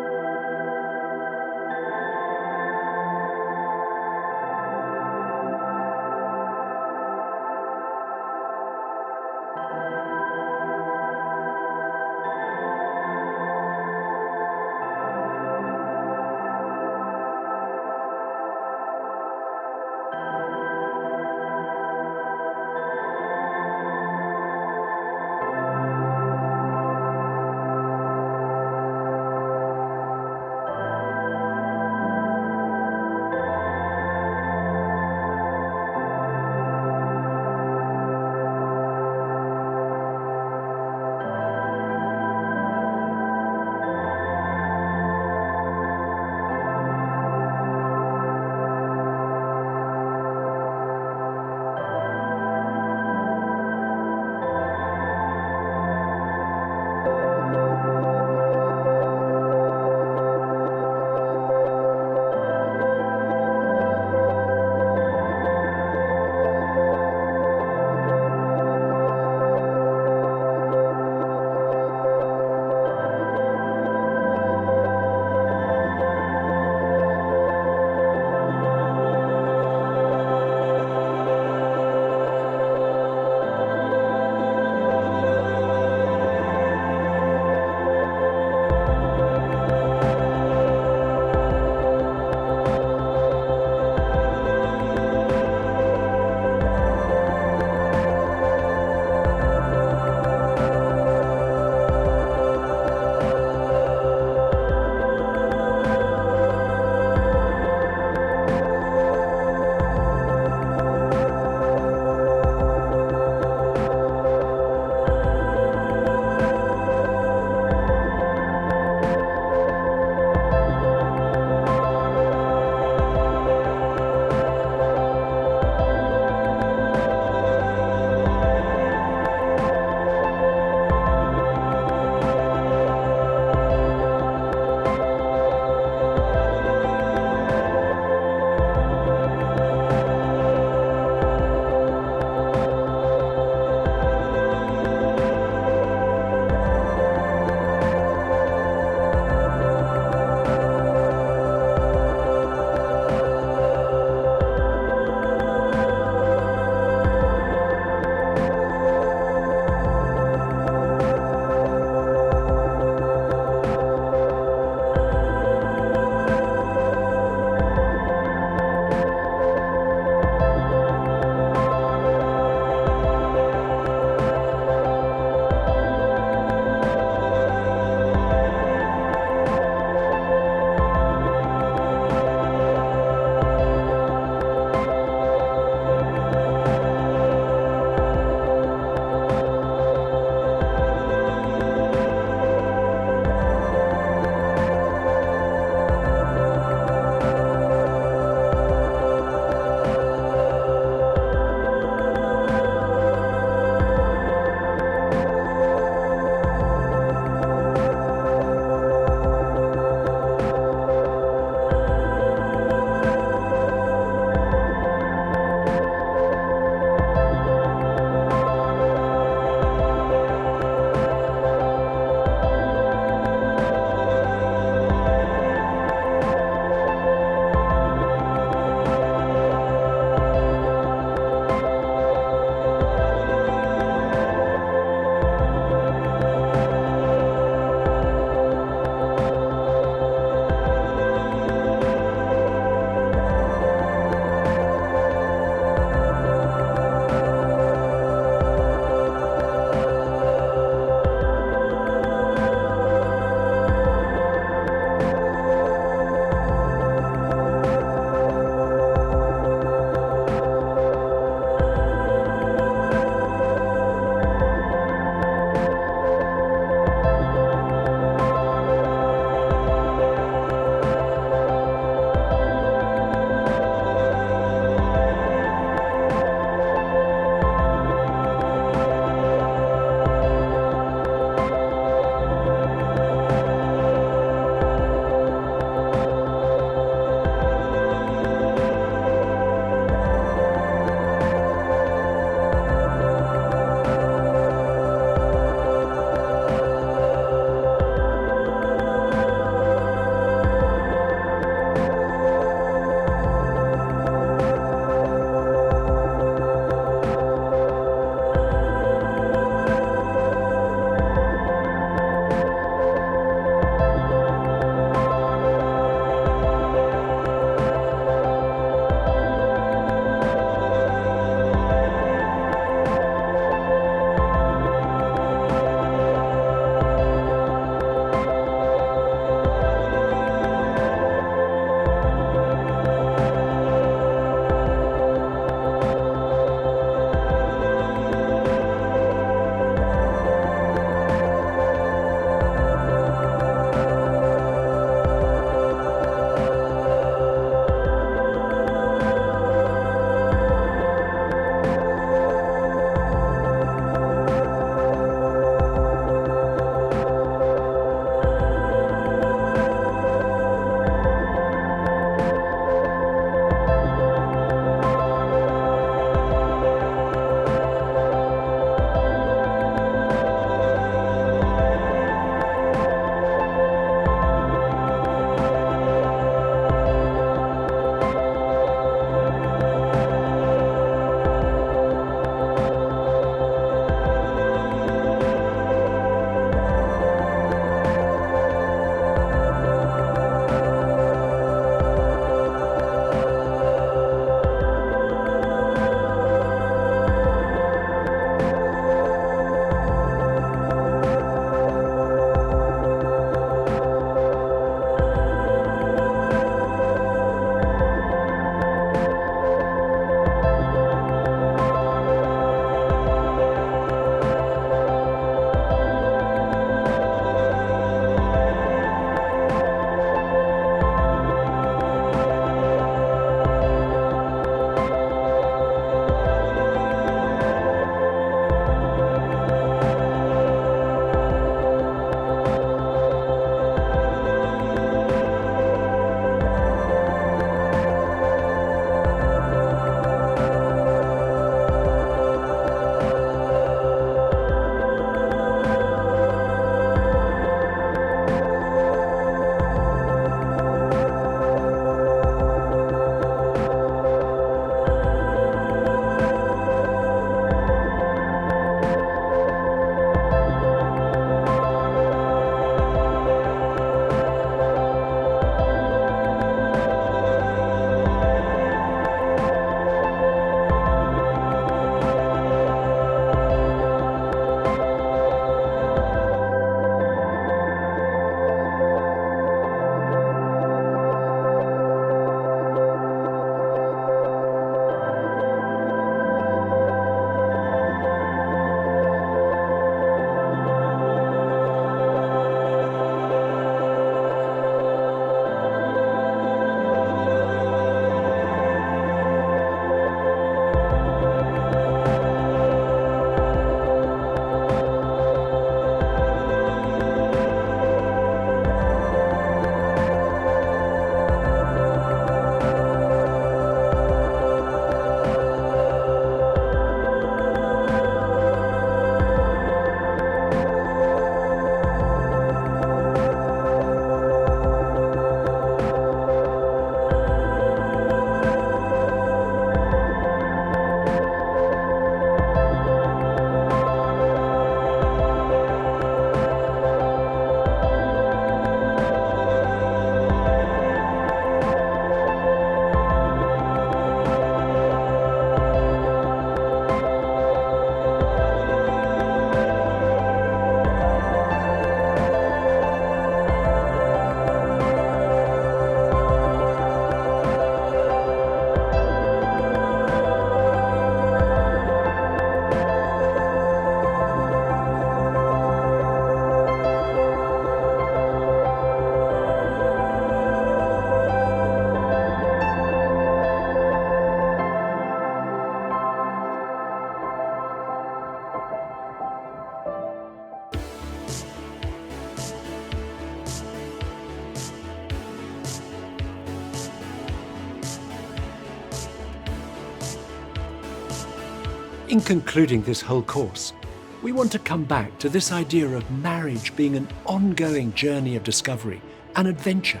In concluding this whole course, we want to come back to this idea of marriage being an ongoing journey of discovery and adventure.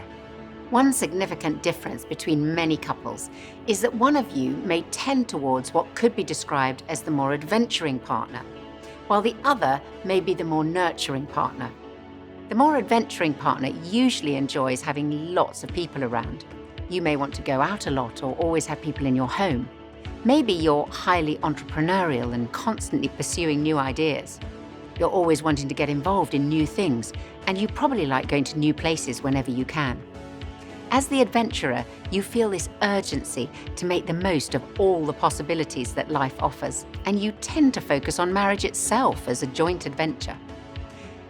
One significant difference between many couples is that one of you may tend towards what could be described as the more adventuring partner, while the other may be the more nurturing partner. The more adventuring partner usually enjoys having lots of people around. You may want to go out a lot or always have people in your home. Maybe you're highly entrepreneurial and constantly pursuing new ideas. You're always wanting to get involved in new things, and you probably like going to new places whenever you can. As the adventurer, you feel this urgency to make the most of all the possibilities that life offers, and you tend to focus on marriage itself as a joint adventure.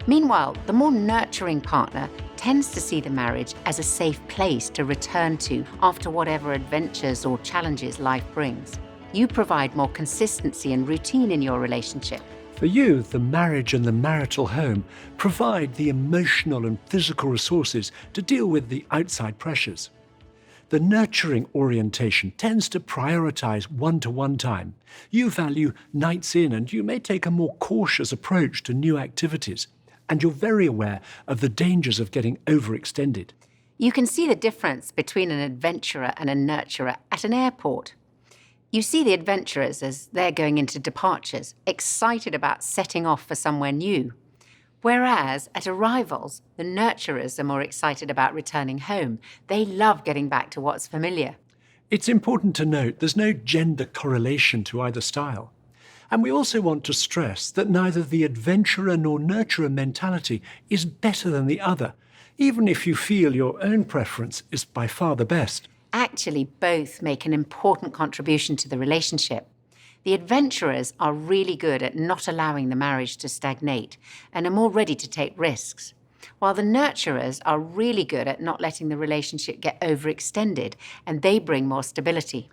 Meanwhile, the more nurturing partner tends to see the marriage as a safe place to return to after whatever adventures or challenges life brings. You provide more consistency and routine in your relationship. For you, the marriage and the marital home provide the emotional and physical resources to deal with the outside pressures. The nurturing orientation tends to prioritize one-to-one time. You value nights in, and you may take a more cautious approach to new activities. And you're very aware of the dangers of getting overextended. You can see the difference between an adventurer and a nurturer at an airport. You see the adventurers as they're going into departures, excited about setting off for somewhere new. Whereas at arrivals, the nurturers are more excited about returning home. They love getting back to what's familiar. It's important to note there's no gender correlation to either style. And we also want to stress that neither the adventurer nor nurturer mentality is better than the other, even if you feel your own preference is by far the best. Actually, both make an important contribution to the relationship. The adventurers are really good at not allowing the marriage to stagnate and are more ready to take risks, while the nurturers are really good at not letting the relationship get overextended, and they bring more stability.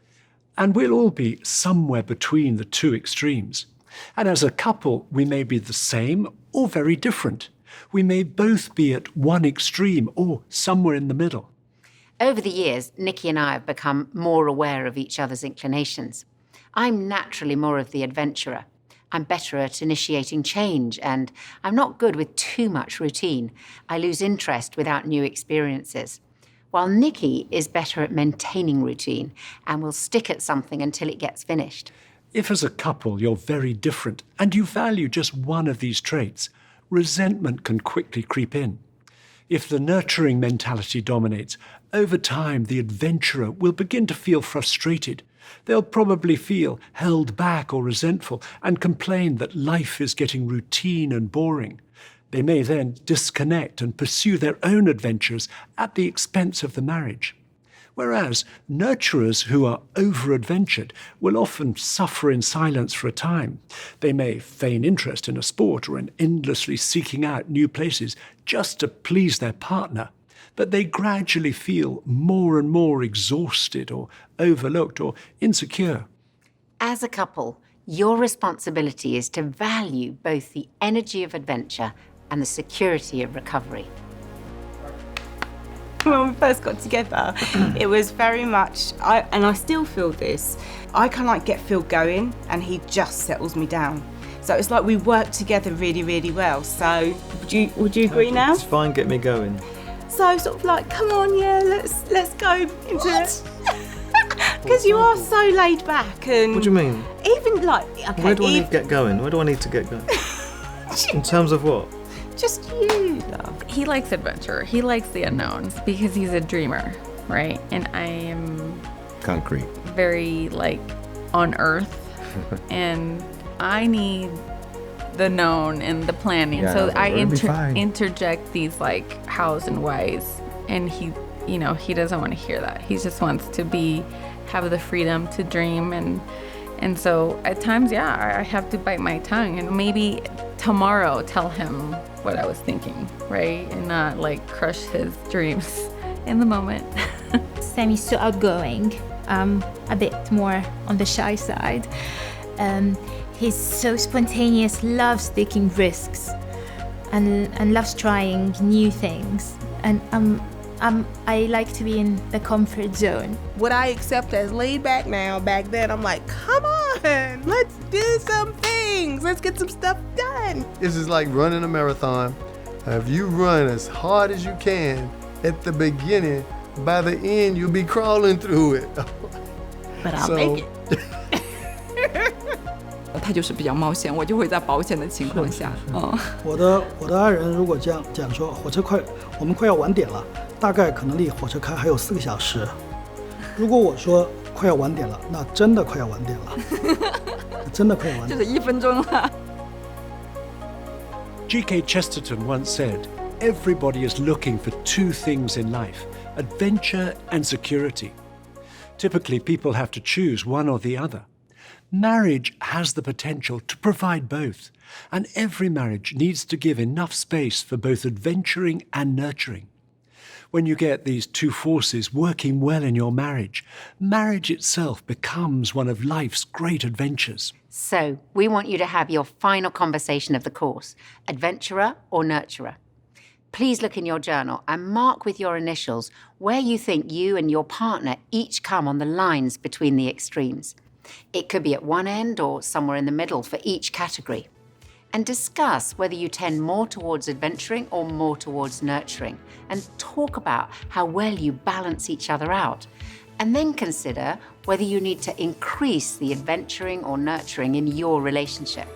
And we'll all be somewhere between the two extremes. And as a couple, we may be the same or very different. We may both be at one extreme or somewhere in the middle. Over the years, Nikki and I have become more aware of each other's inclinations. I'm naturally more of the adventurer. I'm better at initiating change, and I'm not good with too much routine. I lose interest without new experiences. While Nikki is better at maintaining routine and will stick at something until it gets finished. If as a couple you're very different and you value just one of these traits, resentment can quickly creep in. If the nurturing mentality dominates, over time the adventurer will begin to feel frustrated. They'll probably feel held back or resentful and complain that life is getting routine and boring. They may then disconnect and pursue their own adventures at the expense of the marriage. Whereas nurturers who are over-adventured will often suffer in silence for a time. They may feign interest in a sport or in endlessly seeking out new places just to please their partner, but they gradually feel more and more exhausted or overlooked or insecure. As a couple, your responsibility is to value both the energy of adventure and the security of recovery. When we first got together, it was very much, and I still feel this, I kind of get Phil going and he just settles me down. So it's like we work together really, really well. So would you agree now? It's fine, get me going. So sort of like, come on, yeah, let's go into it. Because you are so laid back and... What do you mean? Even like, okay. Where do I need to get going? Where do I need to get going? In terms of what? Just you, love. He likes adventure. He likes the unknown because he's a dreamer, right? And I am concrete, very like on earth, and I need the known and the planning. Yeah, so I interject these like hows and whys, and he doesn't want to hear that. He just wants to have the freedom to dream, and so at times, I have to bite my tongue and maybe tomorrow tell him what I was thinking, right? And not like crush his dreams in the moment. Sam is so outgoing, a bit more on the shy side. He's so spontaneous, loves taking risks and loves trying new things. And I like to be in the comfort zone. What I accept as laid back now, back then I'm like, come on, let's do things. Let's get some stuff done. This is like running a marathon. If you run as hard as you can at the beginning, by the end you'll be crawling through it. But I'll make it. 他就是比较冒险，我就会在保险的情况下，我的爱人如果这样讲说，我们快要晚点了，大概可能离火车开还有4个小时。如果我说快要晚点了，那真的快要晚点了，真的快要晚点了。就是1分钟了。G.K. Chesterton once said, everybody is looking for 2 things in life, adventure and security. Typically, people have to choose one or the other. Marriage has the potential to provide both, and every marriage needs to give enough space for both adventuring and nurturing. When you get these 2 forces working well in your marriage, marriage itself becomes one of life's great adventures. So, we want you to have your final conversation of the course, adventurer or nurturer. Please look in your journal and mark with your initials where you think you and your partner each come on the lines between the extremes. It could be at one end or somewhere in the middle for each category. And discuss whether you tend more towards adventuring or more towards nurturing, and talk about how well you balance each other out. And then consider whether you need to increase the adventuring or nurturing in your relationship.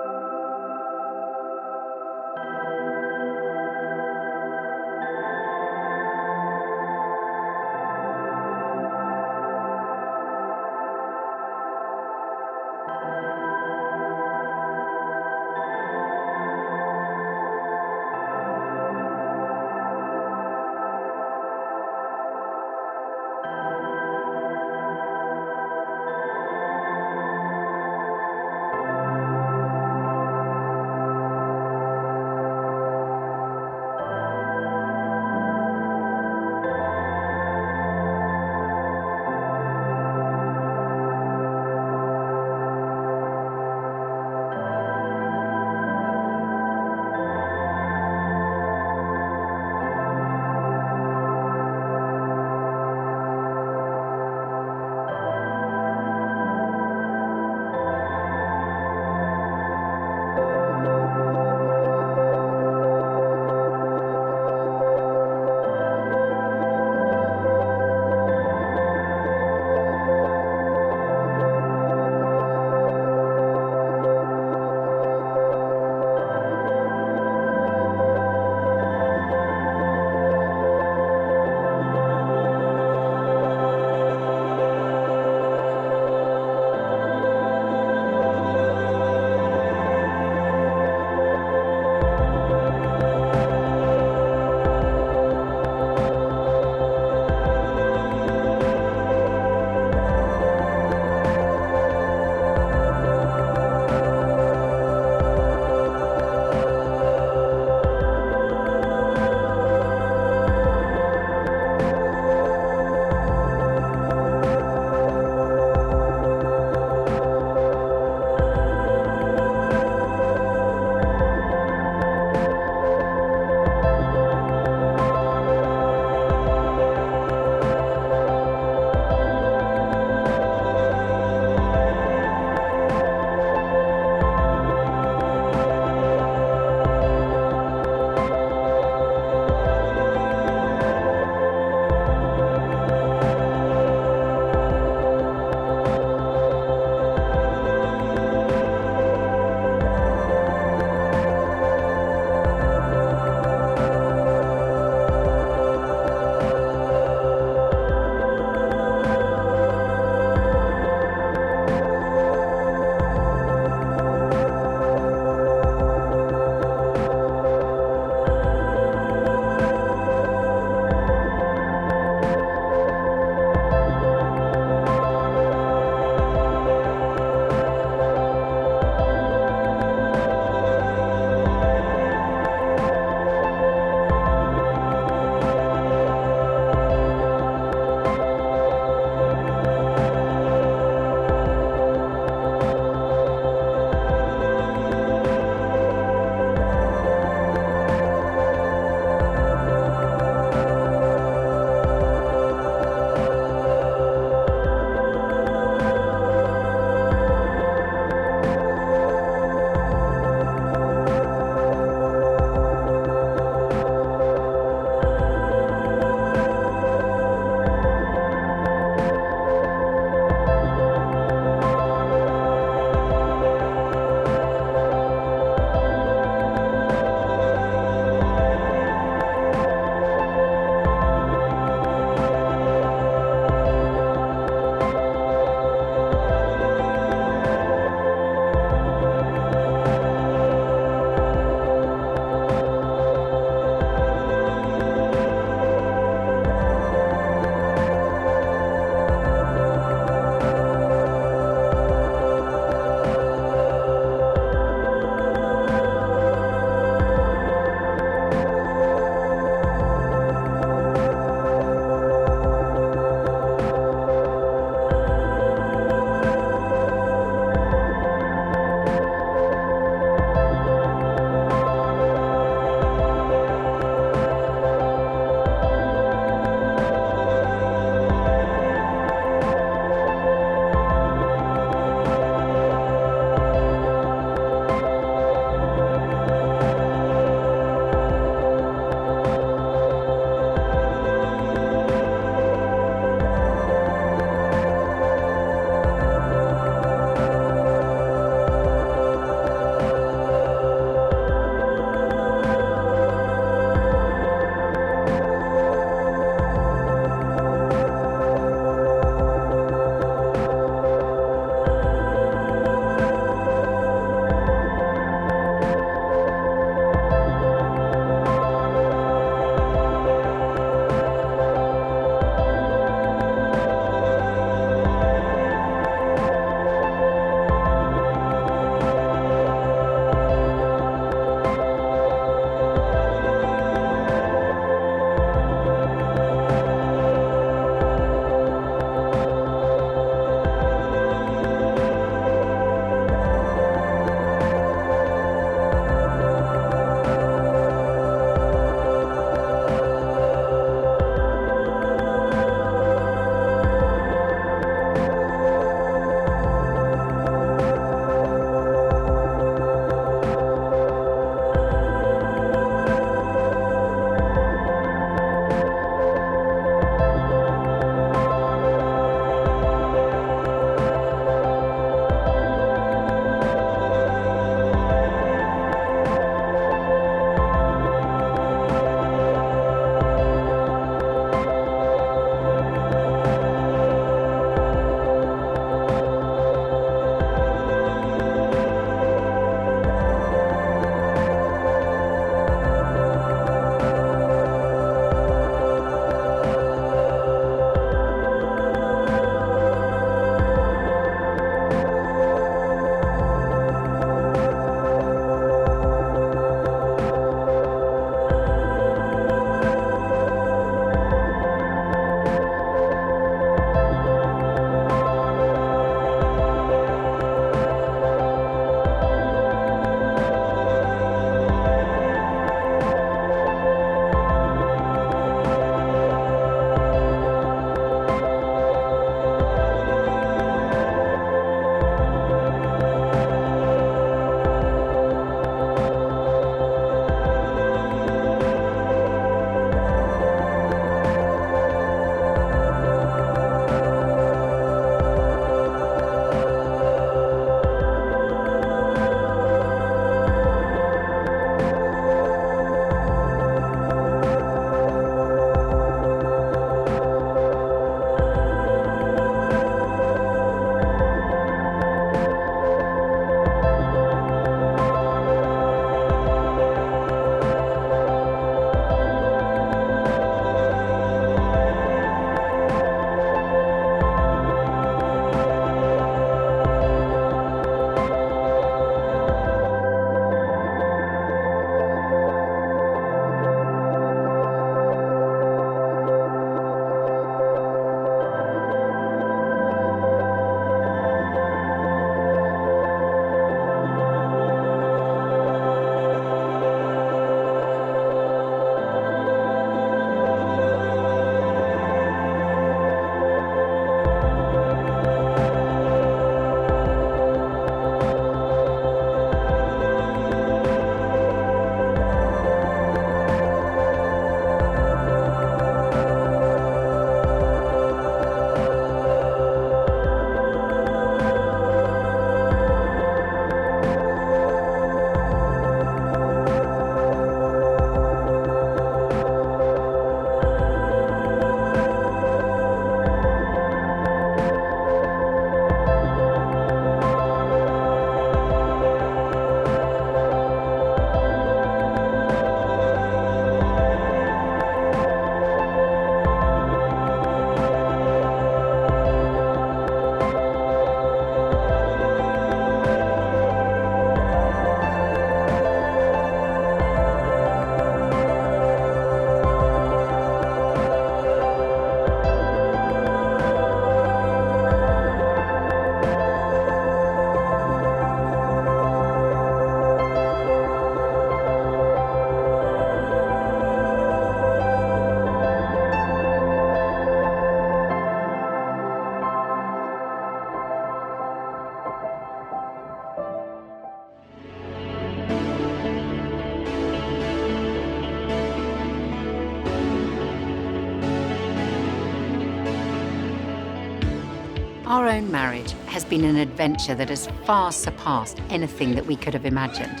Our own marriage has been an adventure that has far surpassed anything that we could have imagined.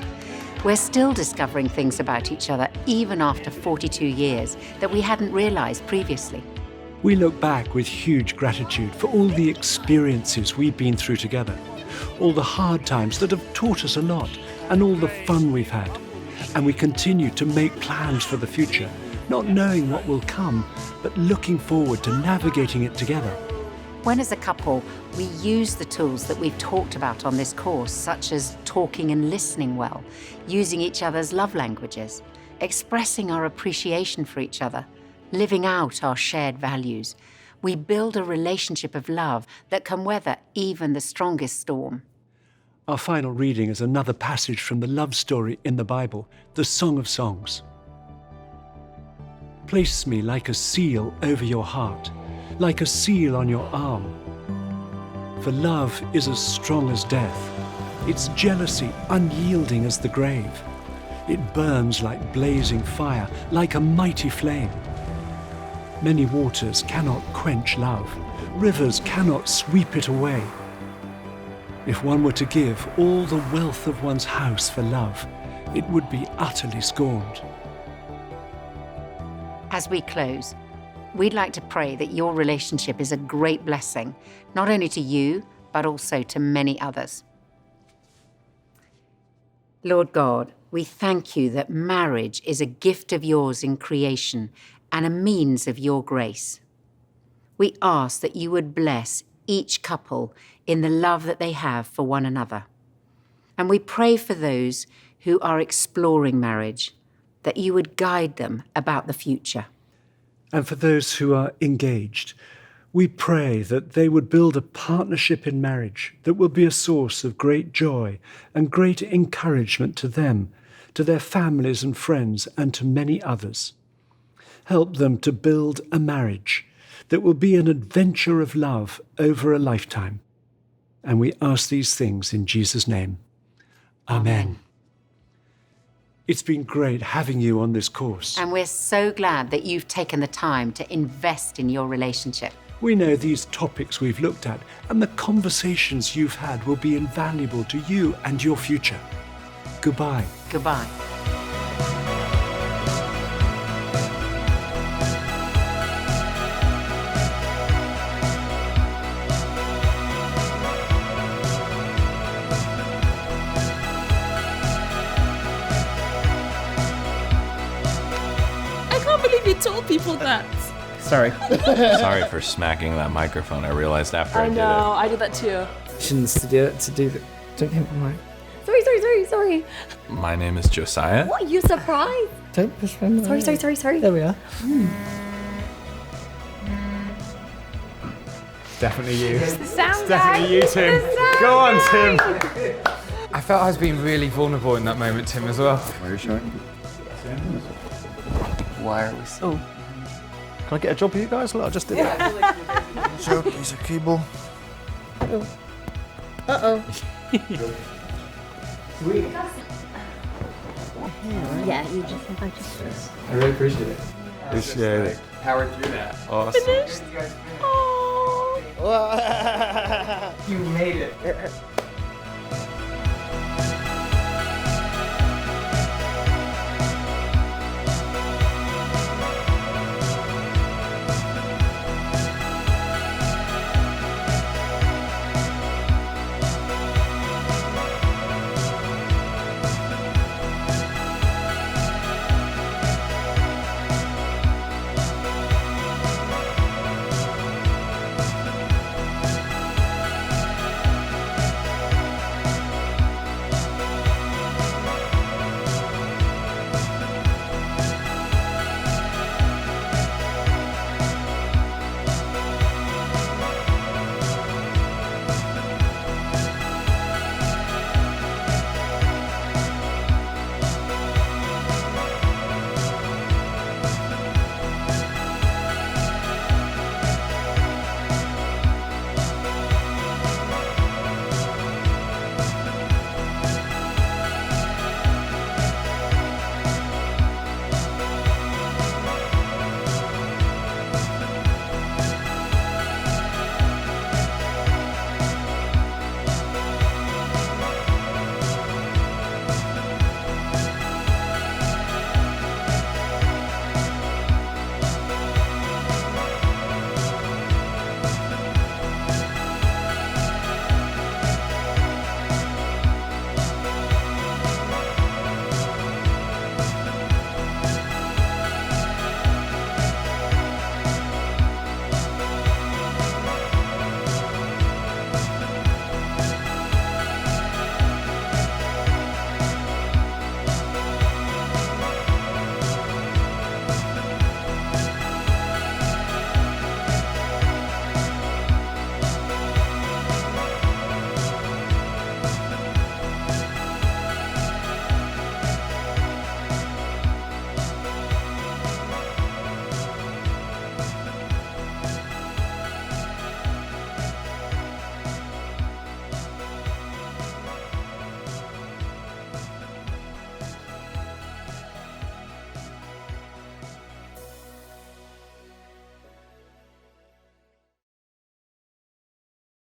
We're still discovering things about each other even after 42 years that we hadn't realized previously. We look back with huge gratitude for all the experiences we've been through together, all the hard times that have taught us a lot, and all the fun we've had. And we continue to make plans for the future, not knowing what will come, but looking forward to navigating it together. When as a couple, we use the tools that we've talked about on this course, such as talking and listening well, using each other's love languages, expressing our appreciation for each other, living out our shared values, we build a relationship of love that can weather even the strongest storm. Our final reading is another passage from the love story in the Bible, the Song of Songs. Place me like a seal over your heart, like a seal on your arm. For love is as strong as death, its jealousy unyielding as the grave. It burns like blazing fire, like a mighty flame. Many waters cannot quench love, rivers cannot sweep it away. If one were to give all the wealth of one's house for love, it would be utterly scorned. As we close, we'd like to pray that your relationship is a great blessing, not only to you, but also to many others. Lord God, we thank you that marriage is a gift of yours in creation and a means of your grace. We ask that you would bless each couple in the love that they have for one another. And we pray for those who are exploring marriage, that you would guide them about the future. And for those who are engaged, we pray that they would build a partnership in marriage that will be a source of great joy and great encouragement to them, to their families and friends, and to many others. Help them to build a marriage that will be an adventure of love over a lifetime. And we ask these things in Jesus' name. Amen. It's been great having you on this course. And we're so glad that you've taken the time to invest in your relationship. We know these topics we've looked at and the conversations you've had will be invaluable to you and your future. Goodbye. Goodbye. You told people that. Sorry. Sorry for smacking that microphone. I realized after I did it. I did that too. Shouldn't to do that. Don't hit my mic. Sorry. My name is Josiah. What, you surprised? Don't push my mic. Sorry. There we are. Definitely you. It's definitely you, Tim. Go on, Tim. I felt I was being really vulnerable in that moment, Tim, as well. Why are you showing? Why are we so... Can I get a job with you guys? Look, I just did that. Sure, piece of cable. Uh-oh. Sweet. Yeah, you just have to... I really appreciate it. Appreciate it. Powered through that. Awesome. Finished? Oh. You made it.